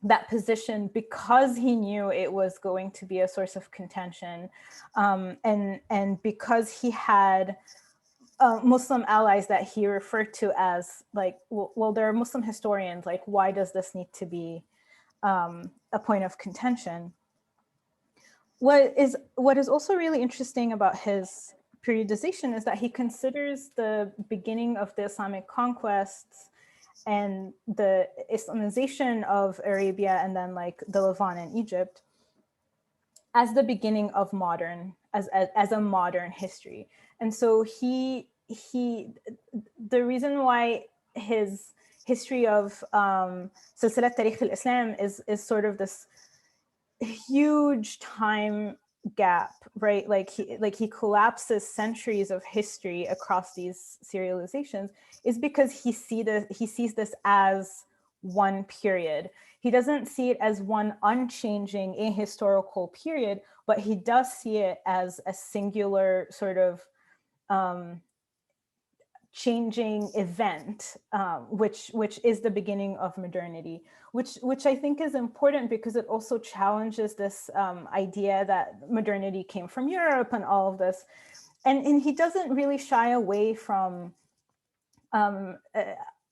that position, because he knew it was going to be a source of contention, and because he had Muslim allies that he referred to as like, well, there are Muslim historians, like, why does this need to be a point of contention? What is also really interesting about his periodization is that he considers the beginning of the Islamic conquests and the Islamization of Arabia and then like the Levant and Egypt as the beginning of as a modern history. And so the reason why his history of Silsilat Tarikh al-Islam is sort of this huge time gap, right? Like he collapses centuries of history across these serializations, is because he sees this as one period. He doesn't see it as one unchanging ahistorical period, but he does see it as a singular sort of changing event, which is the beginning of modernity, which I think is important because it also challenges this idea that modernity came from Europe and all of this. And he doesn't really shy away from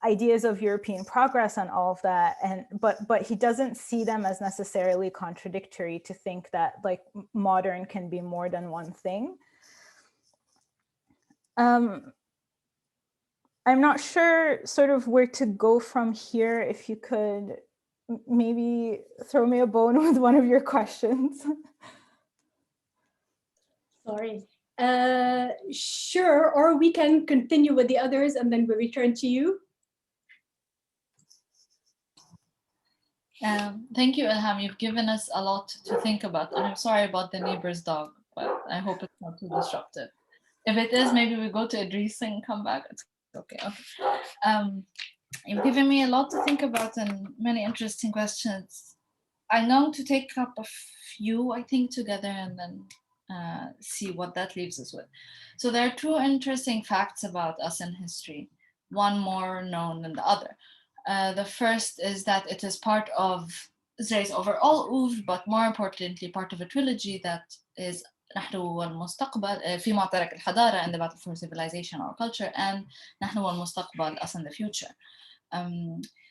ideas of European progress and all of that, but he doesn't see them as necessarily contradictory, to think that like modern can be more than one thing. I'm not sure sort of where to go from here. If you could maybe throw me a bone with one of your questions. Sorry. Sure, or we can continue with the others and then we return to you. Thank you, Ilham. You've given us a lot to think about. And I'm sorry about the neighbor's dog, but I hope it's not too disruptive. If it is, maybe we go to Idriss and come back. It's okay. You've given me a lot to think about and many interesting questions. I'm going to take up a few, I think, together and then see what that leaves us with. So there are two interesting facts about us in history, one more known than the other. The first is that it is part of Zurayk's overall oeuvre, but more importantly, part of a trilogy that is نحن والمستقبل في معترك الحضارة and the battle for civilization or culture, and نحن والمستقبل us in the future.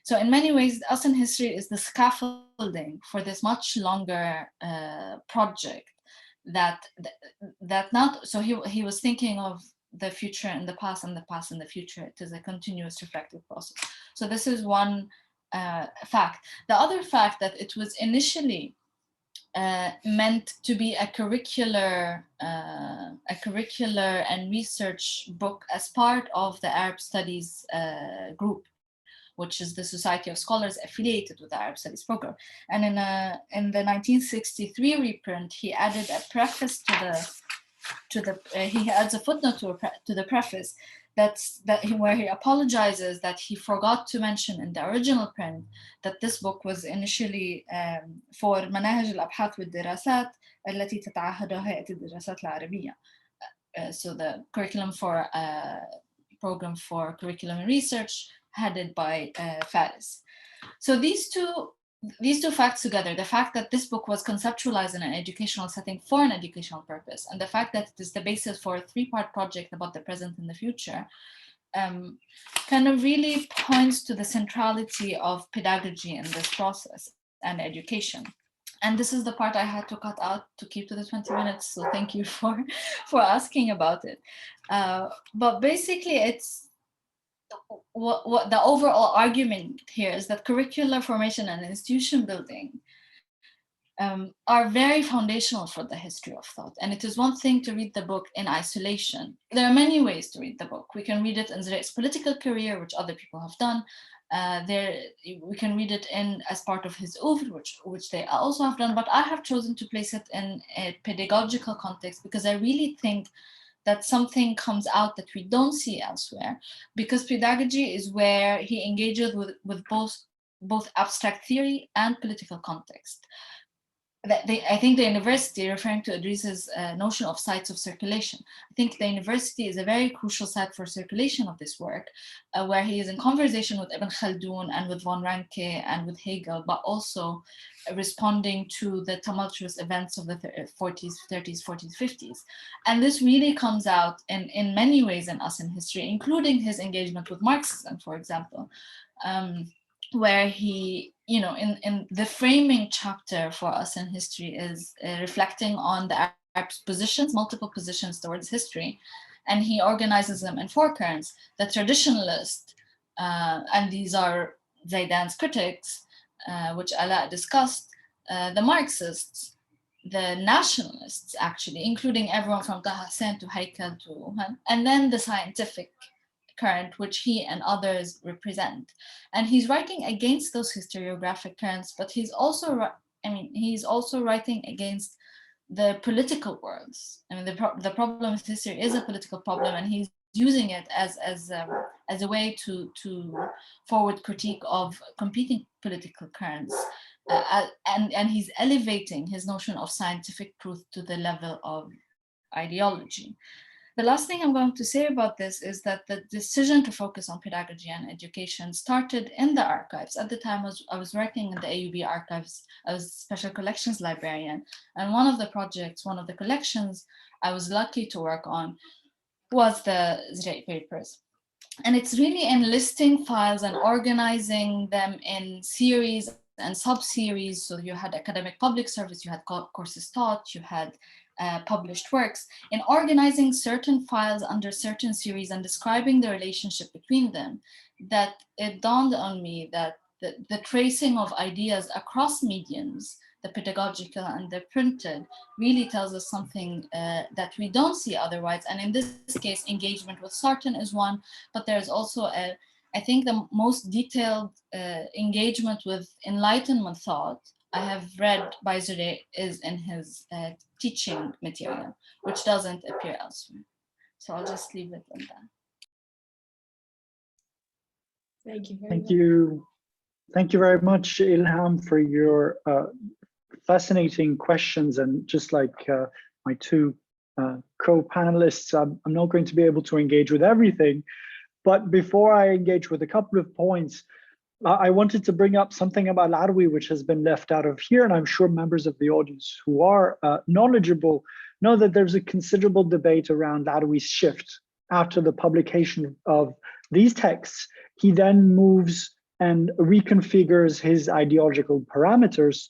So in many ways, us in history is the scaffolding for this much longer project that not, so he was thinking of the future and the past and the past and the future. It is a continuous reflective process. So this is one fact. The other fact that it was initially meant to be a curricular and research book as part of the Arab Studies group, which is the Society of Scholars affiliated with the Arab Studies program. And in the 1963 reprint, he added a preface he adds a footnote to the preface where he apologizes that he forgot to mention in the original print that this book was initially for مناهج الأبحاث والدراسات التي تتعهدها هيئة الدراسات العربية. So the curriculum for program for curriculum and research headed by Faris. So these two facts together, the fact that this book was conceptualized in an educational setting for an educational purpose, and the fact that it is the basis for a three-part project about the present and the future, kind of really points to the centrality of pedagogy in this process and education. And this is the part I had to cut out to keep to the 20 minutes, so thank you for asking about it. But basically, it's what the overall argument here is that curricular formation and institution building are very foundational for the history of thought. And it is one thing to read the book in isolation. There are many ways to read the book. We can read it in Zurayk's political career, which other people have done. We can read it as part of his oeuvre, which they also have done. But I have chosen to place it in a pedagogical context because I really think that something comes out that we don't see elsewhere, because pedagogy is where he engages with both abstract theory and political context. I think the university, referring to Idriss's notion of sites of circulation, I think the university is a very crucial site for circulation of this work, where he is in conversation with Ibn Khaldun and with von Ranke and with Hegel, but also responding to the tumultuous events of the 40s, 30s, 40s, 50s. And this really comes out in many ways in Us in History, including his engagement with Marxism, for example, where he, in the framing chapter for Us in History is reflecting on the Arab's positions, multiple positions towards history, and he organizes them in four currents: the traditionalist, and these are Zaidan's critics, which Alaa discussed, the Marxists, the nationalists, actually, including everyone from Taha Hussein to Haikal to Han, and then the scientific current, which he and others represent. And he's writing against those historiographic currents, but he's also writing against the political worlds. I mean, the problem with history is a political problem, and he's using it as a way to forward critique of competing political currents, and he's elevating his notion of scientific truth to the level of ideology. The last thing I'm going to say about this is that the decision to focus on pedagogy and education started in the archives. At the time, I was working in the AUB archives. I was special collections librarian. And one of the collections I was lucky to work on was the Zurayk papers. And it's really enlisting files and organizing them in series and sub-series. So you had academic public service, you had courses taught, you had published works, in organizing certain files under certain series and describing the relationship between them, that it dawned on me that the tracing of ideas across mediums, the pedagogical and the printed, really tells us something that we don't see otherwise. And in this case, engagement with Sarton is one, but there's also I think the most detailed engagement with Enlightenment thought I have read by Zurayk is in his teaching material, which doesn't appear elsewhere. So I'll just leave it on that. Thank you very Thank much. you. Thank you very much, Ilham, for your fascinating questions. And just like my two co-panelists, I'm not going to be able to engage with everything. But before I engage with a couple of points, I wanted to bring up something about Arabi, which has been left out of here. And I'm sure members of the audience who are knowledgeable know that there's a considerable debate around Arabi's shift. After the publication of these texts, he then moves and reconfigures his ideological parameters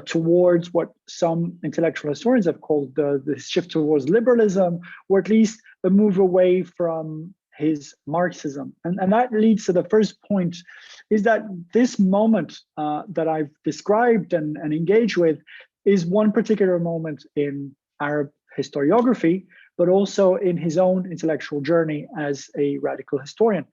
towards what some intellectual historians have called the shift towards liberalism, or at least a move away from his Marxism. And that leads to the first point, is that this moment that I've described and engaged with is one particular moment in Arab historiography, but also in his own intellectual journey as a radical historian.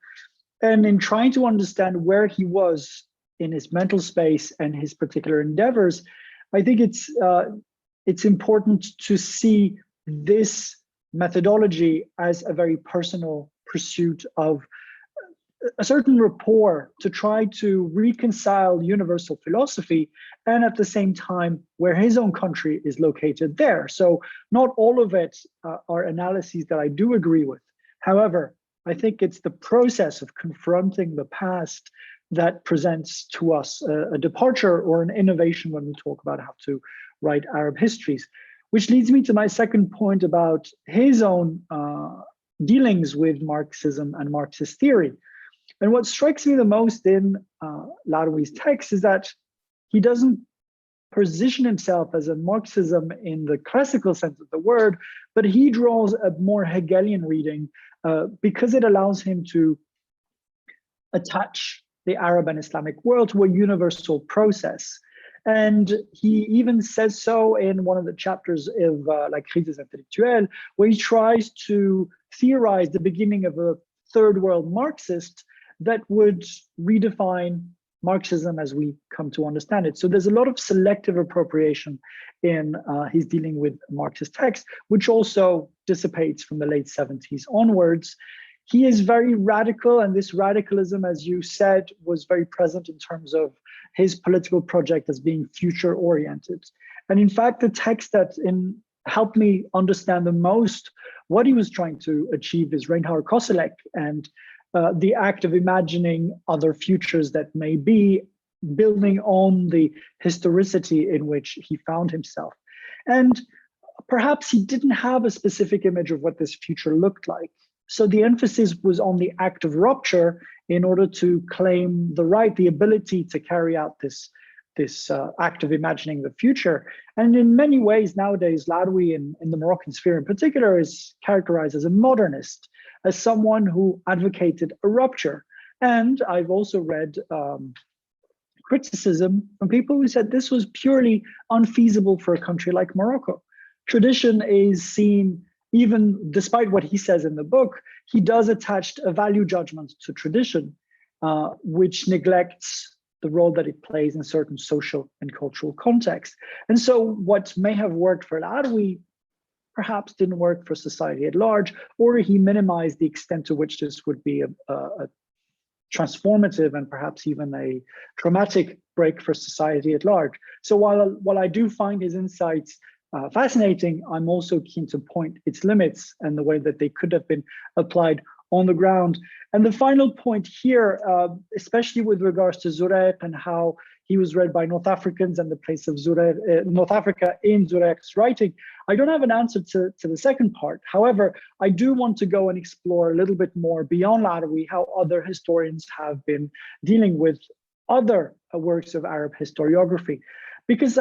And in trying to understand where he was in his mental space and his particular endeavors, I think it's important to see this methodology as a very personal pursuit of a certain rapport to try to reconcile universal philosophy and at the same time where his own country is located there. So not all of it are analyses that I do agree with. However, I think it's the process of confronting the past that presents to us a departure or an innovation when we talk about how to write Arab histories, which leads me to my second point about his own dealings with Marxism and Marxist theory. And what strikes me the most in Larawi's text is that he doesn't position himself as a Marxism in the classical sense of the word, but he draws a more Hegelian reading because it allows him to attach the Arab and Islamic world to a universal process. And he even says so in one of the chapters of La Crise Intellectuelle, where he tries to theorize the beginning of a third world Marxist that would redefine Marxism as we come to understand it. So there's a lot of selective appropriation in his dealing with Marxist text, which also dissipates from the late 70s onwards. He is very radical, and this radicalism, as you said, was very present in terms of his political project as being future-oriented. And in fact, the text that helped me understand the most what he was trying to achieve is Reinhard Koselleck and the act of imagining other futures that may be, building on the historicity in which he found himself. And perhaps he didn't have a specific image of what this future looked like. So the emphasis was on the act of rupture in order to claim the right, the ability to carry out this act of imagining the future. And in many ways nowadays, Larawi in the Moroccan sphere in particular is characterized as a modernist, as someone who advocated a rupture. And I've also read criticism from people who said this was purely unfeasible for a country like Morocco. Tradition is seen, even despite what he says in the book, he does attach a value judgment to tradition, which neglects the role that it plays in certain social and cultural contexts. And so what may have worked for Larawi perhaps didn't work for society at large, or he minimized the extent to which this would be a transformative and perhaps even a traumatic break for society at large. So while I do find his insights fascinating, I'm also keen to point its limits and the way that they could have been applied on the ground. And the final point here, especially with regards to Zurayk and how he was read by North Africans and the place of North Africa in Zurayk's writing, I don't have an answer to the second part. However, I do want to go and explore a little bit more beyond Larawi, how other historians have been dealing with other works of Arab historiography. Because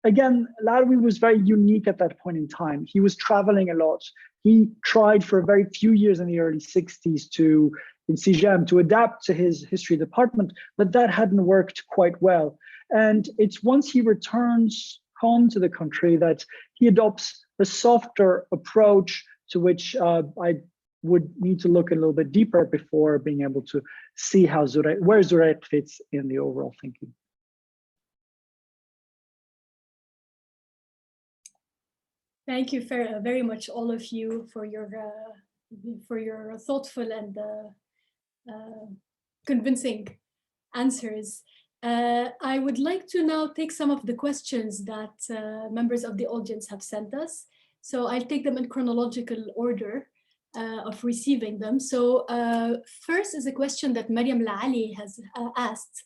again, Larawi was very unique at that point in time. He was traveling a lot. He tried for a very few years in the early 60s in Sijam to adapt to his history department, but that hadn't worked quite well. And it's once he returns home to the country that he adopts a softer approach to which I would need to look a little bit deeper before being able to see how where Zurayk fits in the overall thinking. Thank you very much, all of you, for your thoughtful and convincing answers. I would like to now take some of the questions that members of the audience have sent us. So I'll take them in chronological order of receiving them. So first is a question that Mariam Laali has asked.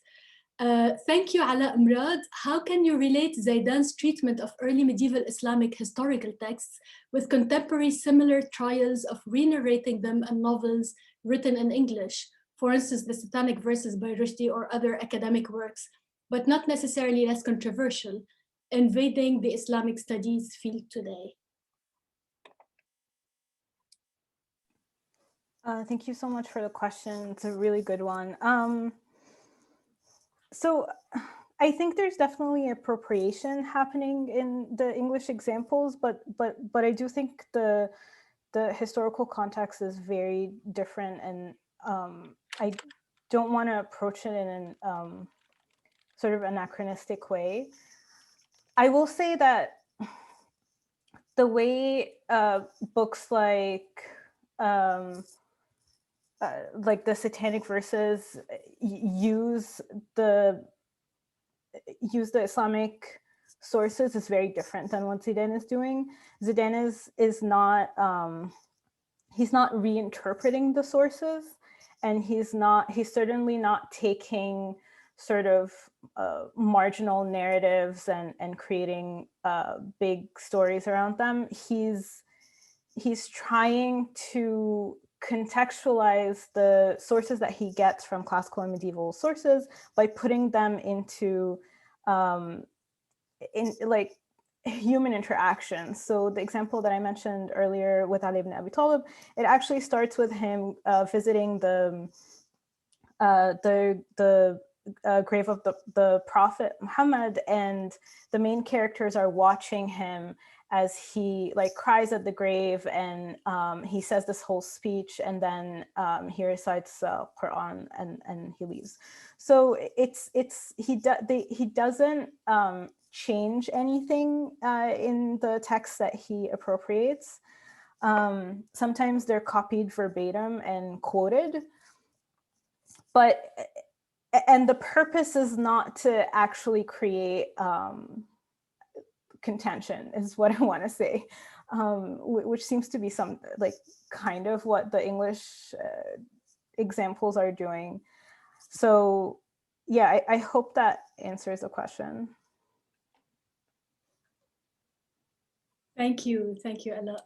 Thank you, Alaa Murad. How can you relate Zaidan's treatment of early medieval Islamic historical texts with contemporary similar trials of re-narrating them in novels written in English? For instance, the Satanic Verses by Rushdie or other academic works, but not necessarily less controversial, invading the Islamic studies field today. Thank you so much for the question. It's a really good one. So I think there's definitely appropriation happening in the English examples, but I do think the historical context is very different, and I don't want to approach it in an sort of anachronistic way. I will say that the way books like the Satanic Verses use the Islamic sources is very different than what Zaidan is doing. Zaidan is not he's not reinterpreting the sources, and he's certainly not taking sort of marginal narratives and creating big stories around them. He's trying to contextualize the sources that he gets from classical and medieval sources by putting them into like human interactions. So the example that I mentioned earlier with Ali ibn Abi Talib, it actually starts with him visiting the grave of the Prophet Muhammad, and the main characters are watching him as he cries at the grave, and he says this whole speech, and then he recites Quran, and he leaves. So he doesn't change anything in the text that he appropriates. Sometimes they're copied verbatim and quoted, and the purpose is not to actually create contention, is what I want to say, which seems to be some kind of what the English examples are doing. So yeah, I hope that answers the question. Thank you, Alaa.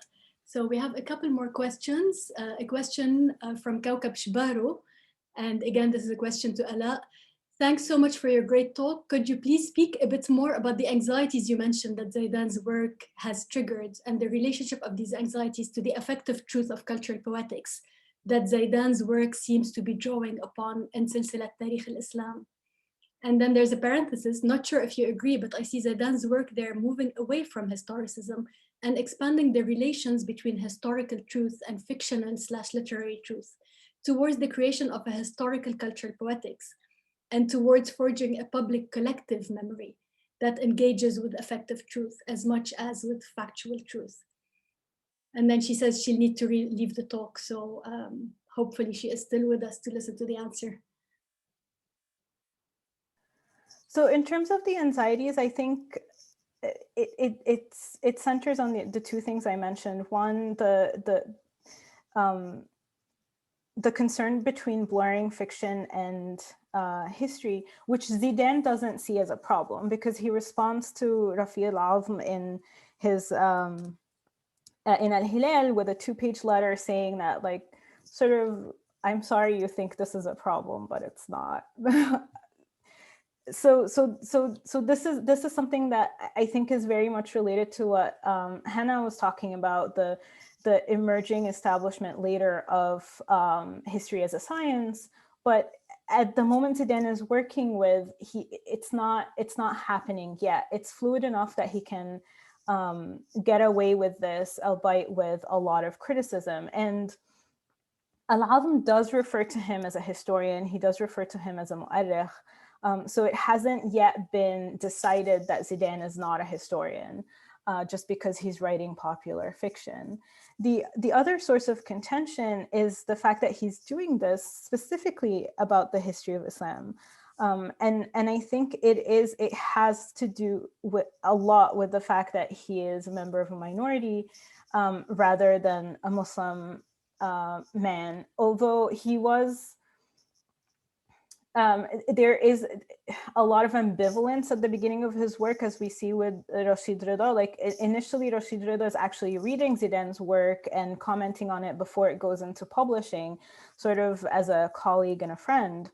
So we have a couple more questions. A question from Kawkab Shbaru, and again, this is a question to Alaa. Thanks so much for your great talk. Could you please speak a bit more about the anxieties you mentioned that Zaidan's work has triggered, and the relationship of these anxieties to the effective truth of cultural poetics that Zaidan's work seems to be drawing upon in Silsilat Tarikh al-Islam? And then there's a parenthesis, not sure if you agree, but I see Zaidan's work there moving away from historicism and expanding the relations between historical truth and fictional/literary truth towards the creation of a historical cultural poetics, and towards forging a public collective memory that engages with effective truth as much as with factual truth. And then she says she'll need to leave the talk, so hopefully she is still with us to listen to the answer. So in terms of the anxieties, I think it centers on the two things I mentioned. One, the concern between blurring fiction and history, which Zidane doesn't see as a problem, because he responds to Rafi al-Azm in his in Al-Hilal with a 2-page letter saying that, like, sort of, I'm sorry you think this is a problem, but it's not. So this is something that I think is very much related to what Hana was talking about, the emerging establishment later of history as a science. But at the moment Zidane is working with, it's not happening yet. It's fluid enough that he can get away with this, albeit with a lot of criticism. And Al-Azm does refer to him as a historian. He does refer to him as a mu'arrikh. So it hasn't yet been decided that Zidane is not a historian, just because he's writing popular fiction. The other source of contention is the fact that he's doing this specifically about the history of Islam. And I think it has to do with a lot with the fact that he is a member of a minority rather than a Muslim man, although he was, there is a lot of ambivalence at the beginning of his work, as we see with Rashid Rida. Like, initially Rashid Rida is actually reading Zidane's work and commenting on it before it goes into publishing, sort of as a colleague and a friend.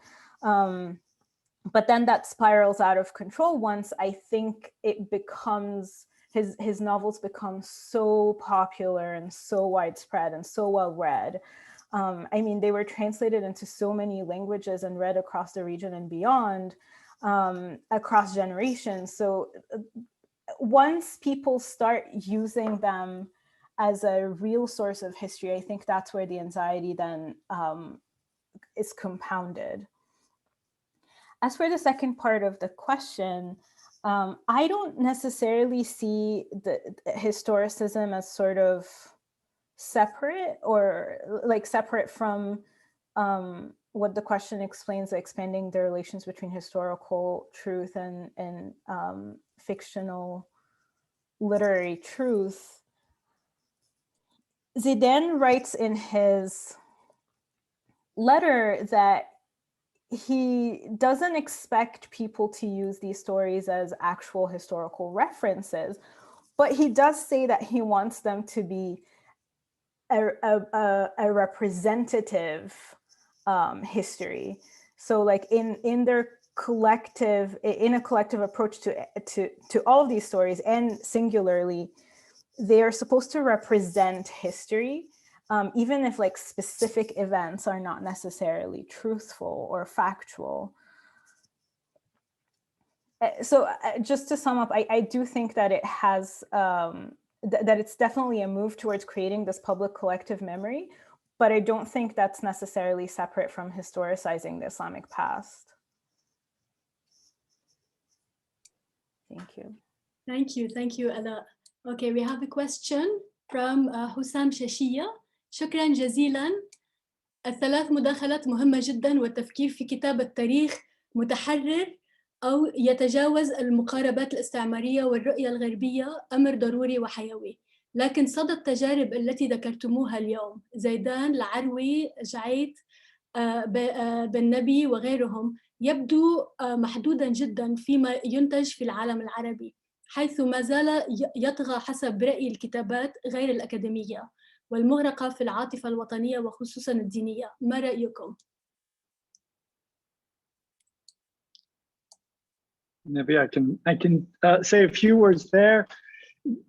But then that spirals out of control once, I think, it becomes, his novels become so popular and so widespread and so well read. I mean, they were translated into so many languages and read across the region and beyond, across generations. So once people start using them as a real source of history, I think that's where the anxiety then is compounded. As for the second part of the question, I don't necessarily see the historicism as sort of separate, or like separate from what the question explains, expanding the relations between historical truth and fictional literary truth. Zidane writes in his letter that he doesn't expect people to use these stories as actual historical references, but he does say that he wants them to be a representative history. So like in their collective, in a collective approach to all of these stories, and singularly, they are supposed to represent history, even if like specific events are not necessarily truthful or factual. So just to sum up, I do think that it has, that it's definitely a move towards creating this public collective memory, but I don't think that's necessarily separate from historicizing the Islamic past. Thank you. Thank you, Alaa. Okay, we have a question from Hussam Shashia. شكرا جزيلا. الثلاث مداخلات مهمة جدا، والتفكير في كتابة تاريخ متحرر أو يتجاوز المقاربات الاستعمارية والرؤية الغربية أمر ضروري وحيوي. لكن صدى التجارب التي ذكرتموها اليوم، زيدان، العروي، جعيت، بن نبي وغيرهم، يبدو محدودا جدا فيما ينتج في العالم العربي، حيث ما زال يطغى حسب رأي الكتابات غير الأكاديمية والمغرقة في العاطفة الوطنية وخصوصا الدينية. ما رأيكم؟ Maybe I can say a few words there.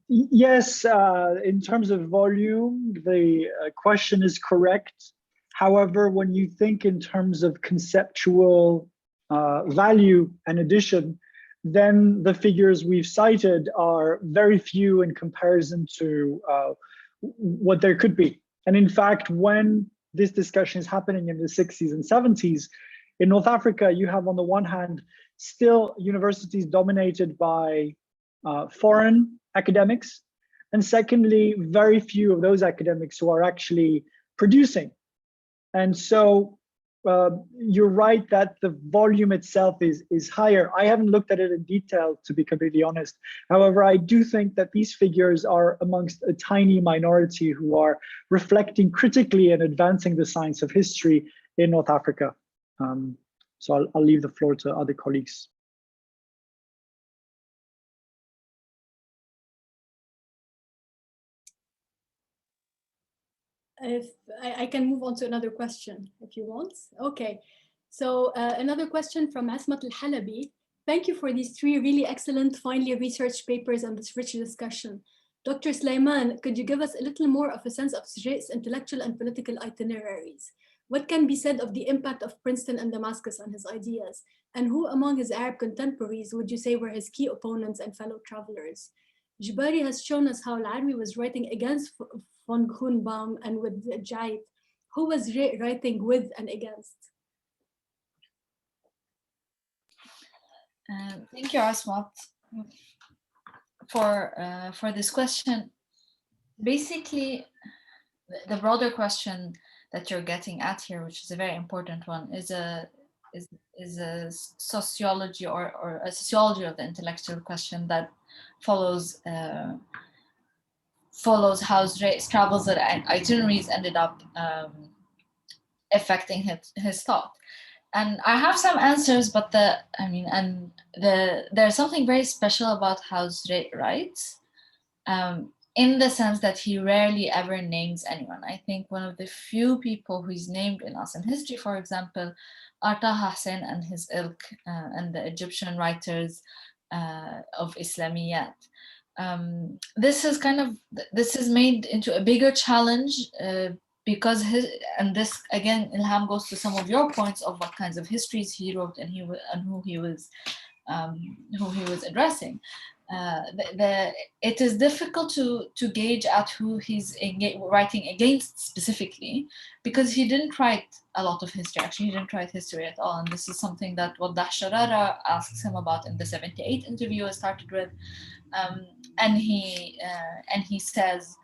Yes, in terms of volume, the question is correct. However, when you think in terms of conceptual value and addition, then the figures we've cited are very few in comparison to what there could be. And in fact, when this discussion is happening in the 60s and 70s, in North Africa, you have on the one hand, still universities dominated by foreign academics, and secondly, very few of those academics who are actually producing. And so you're right that the volume itself is higher. I haven't looked at it in detail, to be completely honest. However, I do think that these figures are amongst a tiny minority who are reflecting critically and advancing the science of history in North Africa. So I'll leave the floor to other colleagues. If I can move on to another question if you want. Okay, so another question from Asmat Al-Halabi. Thank you for these 3 really excellent, finely researched papers and this rich discussion. Dr. Sleiman, could you give us a little more of a sense of Zurayk's intellectual and political itineraries? What can be said of the impact of Princeton and Damascus on his ideas? And who among his Arab contemporaries would you say were his key opponents and fellow travelers? Jebari has shown us how Al-Arabi was writing against von Grunbaum and with Jait. Who was writing with and against? Thank you, Asmat, for this question. Basically, the broader question that you're getting at here, which is a very important one, is a sociology or a sociology of the intellectual question that follows how Zurayk's travels and itineraries ended up affecting his thought. And I have some answers, but there's something very special about how Zurayk writes, in the sense that he rarely ever names anyone. I think one of the few people who's named in Asim history, for example, are Taha Hussein and his ilk, and the Egyptian writers of Islamiyat. This is made into a bigger challenge because this again, Ilham, goes to some of your points of what kinds of histories he wrote and who he was addressing. It is difficult to gauge at who he's writing against specifically, because he didn't write a lot of history. Actually, he didn't write history at all, and this is something that Waddah Sharara asks him about in the 78 interview I started with, and he says,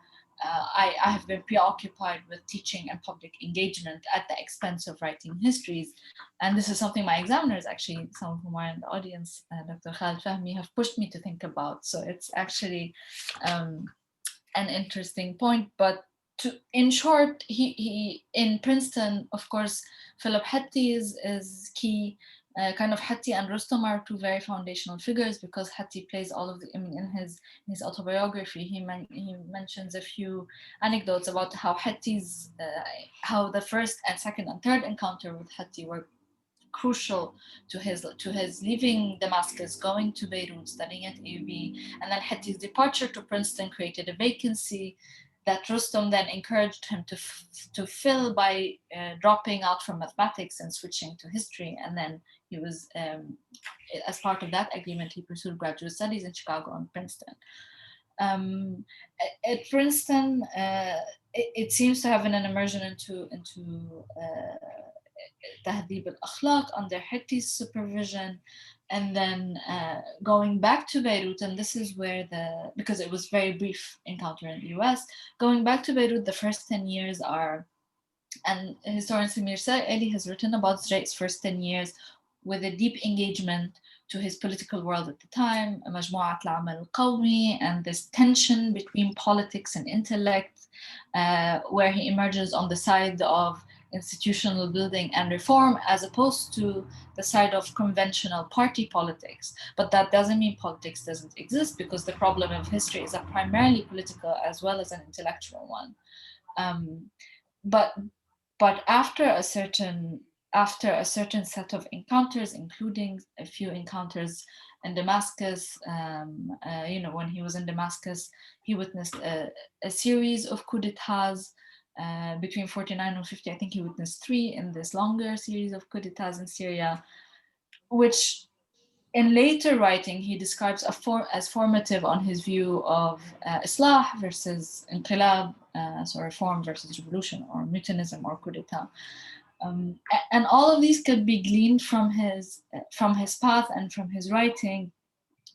I have been preoccupied with teaching and public engagement at the expense of writing histories. And this is something my examiners, actually, some of whom are in the audience, Dr. Khaled Fahmy, have pushed me to think about. So it's actually an interesting point. But in short, he in Princeton, of course, Philip Hattie is key. Kind of Hattie and Rustam are 2 very foundational figures, because Hattie plays all of the, in his autobiography, he mentions a few anecdotes about how how the first and second and third encounter with Hattie were crucial to his leaving Damascus, going to Beirut, studying at AUB, and then Hattie's departure to Princeton created a vacancy that Rustam then encouraged him to fill by dropping out from mathematics and switching to history. And then he was, as part of that agreement, he pursued graduate studies in Chicago and Princeton. At Princeton, it seems to have been an immersion into Tahdhib al-Akhlaq under Hattie's supervision, and then going back to Beirut, and this is where because it was very brief encounter in the US, going back to Beirut, the first 10 years are, and historian Samir Sa'eli has written about Zurayk's first 10 years with a deep engagement to his political world at the time, Majmu'at al-Amal al-Qawmi, and this tension between politics and intellect, where he emerges on the side of institutional building and reform, as opposed to the side of conventional party politics. But that doesn't mean politics doesn't exist, because the problem of history is a primarily political as well as an intellectual one. But after a certain set of encounters, including a few encounters in Damascus, when he was in Damascus, he witnessed a series of coups d'etats. Between 49 and 50, I think he witnessed 3 in this longer series of coups d'etats in Syria, which in later writing he describes as formative on his view of Islah versus Inqilab, so reform versus revolution, or mutinism or coup d'etat. And all of these could be gleaned from his path and from his writing.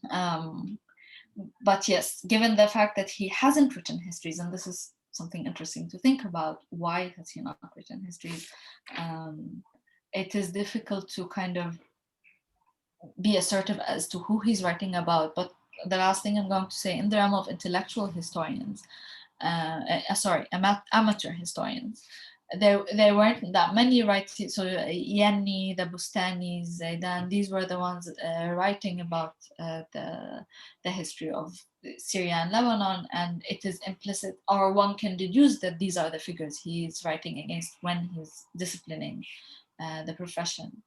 But yes, given the fact that he hasn't written histories, and this is something interesting to think about, why has he not written histories? it is difficult to kind of be assertive as to who he's writing about. But the last thing I'm going to say, in the realm of intellectual historians, amateur historians, there weren't that many writers. So Yanni, the Bustani, Zaidan, these were the ones writing about the history of Syria and Lebanon, and it is implicit, or one can deduce that these are the figures he's writing against when he's disciplining the profession.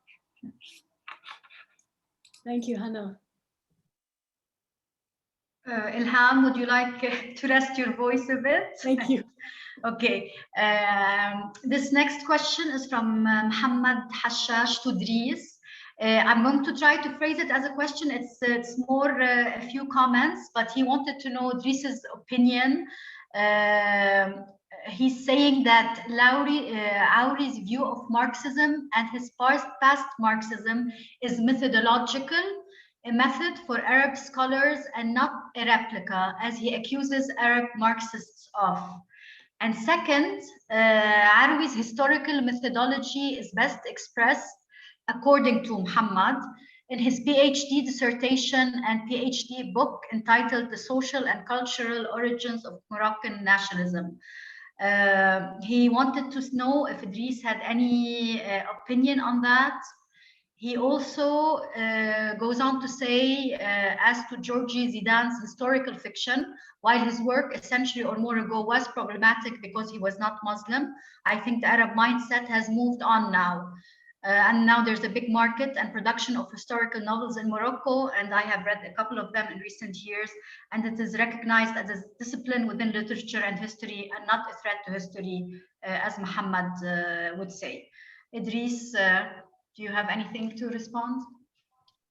Thank you, Hana. Ilham, would you like to rest your voice a bit? Thank you. Okay. This next question is from Muhammad Hashash to Idriss. I'm going to try to phrase it as a question. It's more a few comments, but he wanted to know Idriss's opinion. He's saying that Auri's view of Marxism and his past Marxism is methodological, a method for Arab scholars and not a replica, as he accuses Arab Marxists of. And second, Arawi's historical methodology is best expressed, according to Muhammad, in his PhD dissertation and PhD book entitled The Social and Cultural Origins of Moroccan Nationalism. He wanted to know if Idriss had any opinion on that. He also goes on to say, as to Georgi Zidan's historical fiction, while his work a century or more ago was problematic because he was not Muslim, I think the Arab mindset has moved on now. And now there's a big market and production of historical novels in Morocco, and I have read a couple of them in recent years, and it is recognized as a discipline within literature and history and not a threat to history, as Muhammad would say. Idriss, do you have anything to respond?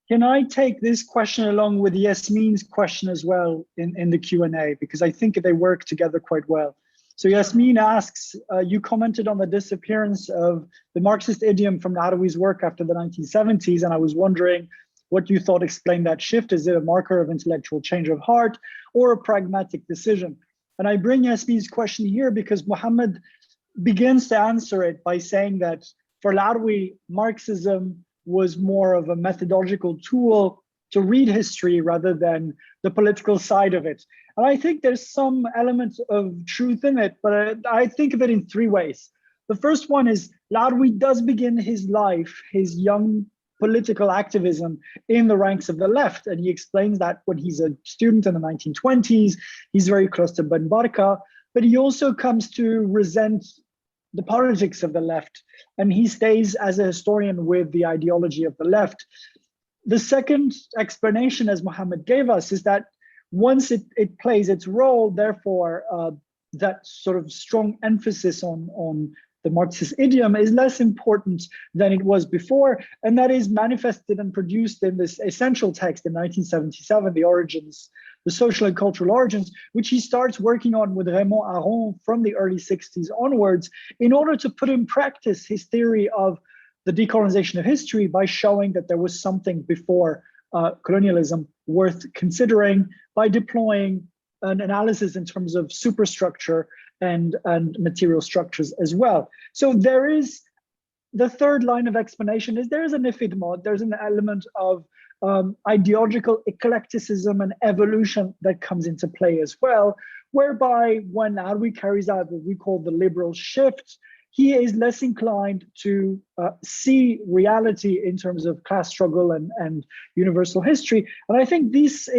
Can I take this question along with Yasmin's question as well in the Q&A, because I think they work together quite well. So Yasmin asks, you commented on the disappearance of the Marxist idiom from Arawi's work after the 1970s, and I was wondering what you thought explained that shift. Is it a marker of intellectual change of heart or a pragmatic decision? And I bring Yasmin's question here because Muhammad begins to answer it by saying that for Arawi, Marxism was more of a methodological tool to read history rather than the political side of it. And I think there's some element of truth in it, but I think of it in three ways. The first one is Arawi does begin his life, his young political activism in the ranks of the left. And he explains that when he's a student in the 1920s, he's very close to Ben Barka, but he also comes to resent the politics of the left, and he stays as a historian with the ideology of the left. The second explanation, as Muhammad gave us, is that once it plays its role, therefore, that sort of strong emphasis on the Marxist idiom is less important than it was before, and that is manifested and produced in this essential text in 1977, The Origins, the Social and Cultural Origins, which he starts working on with Raymond Aron from the early 60s onwards, in order to put in practice his theory of the decolonization of history by showing that there was something before colonialism worth considering by deploying an analysis in terms of superstructure and material structures as well. So there is the third line of explanation is there is an ifidmod, there's an element of ideological eclecticism and evolution that comes into play as well, whereby when Arawi carries out what we call the liberal shift, he is less inclined to see reality in terms of class struggle and universal history. And I think this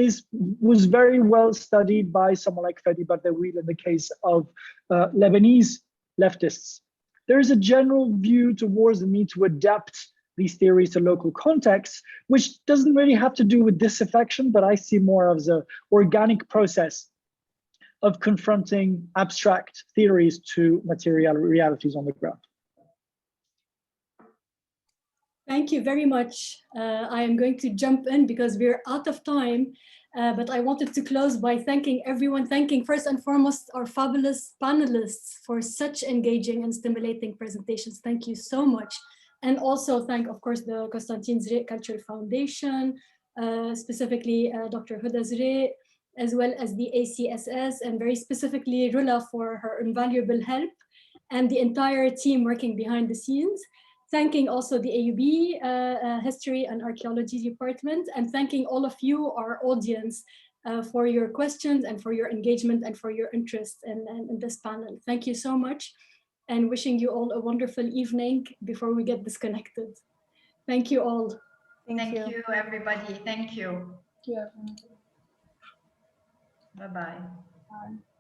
was very well studied by someone like Fadi Bardawil in the case of Lebanese leftists. There is a general view towards the need to adapt these theories to local contexts, which doesn't really have to do with disaffection, but I see more as an organic process of confronting abstract theories to material realities on the ground. Thank you very much. I am going to jump in because we're out of time, but I wanted to close by thanking everyone, thanking first and foremost our fabulous panelists for such engaging and stimulating presentations. Thank you so much. And also thank, of course, the Constantine Zurayk Cultural Foundation, specifically Dr. Huda Zurayk, as well as the ACSS, and very specifically Rula for her invaluable help, and the entire team working behind the scenes. thanking also the AUB History and Archaeology Department, and thanking all of you, our audience, for your questions and for your engagement and for your interest in this panel. Thank you so much, and wishing you all a wonderful evening before we get disconnected. Thank you all. Thank you, everybody. Thank you. Thank you, everyone. Bye-bye. Bye.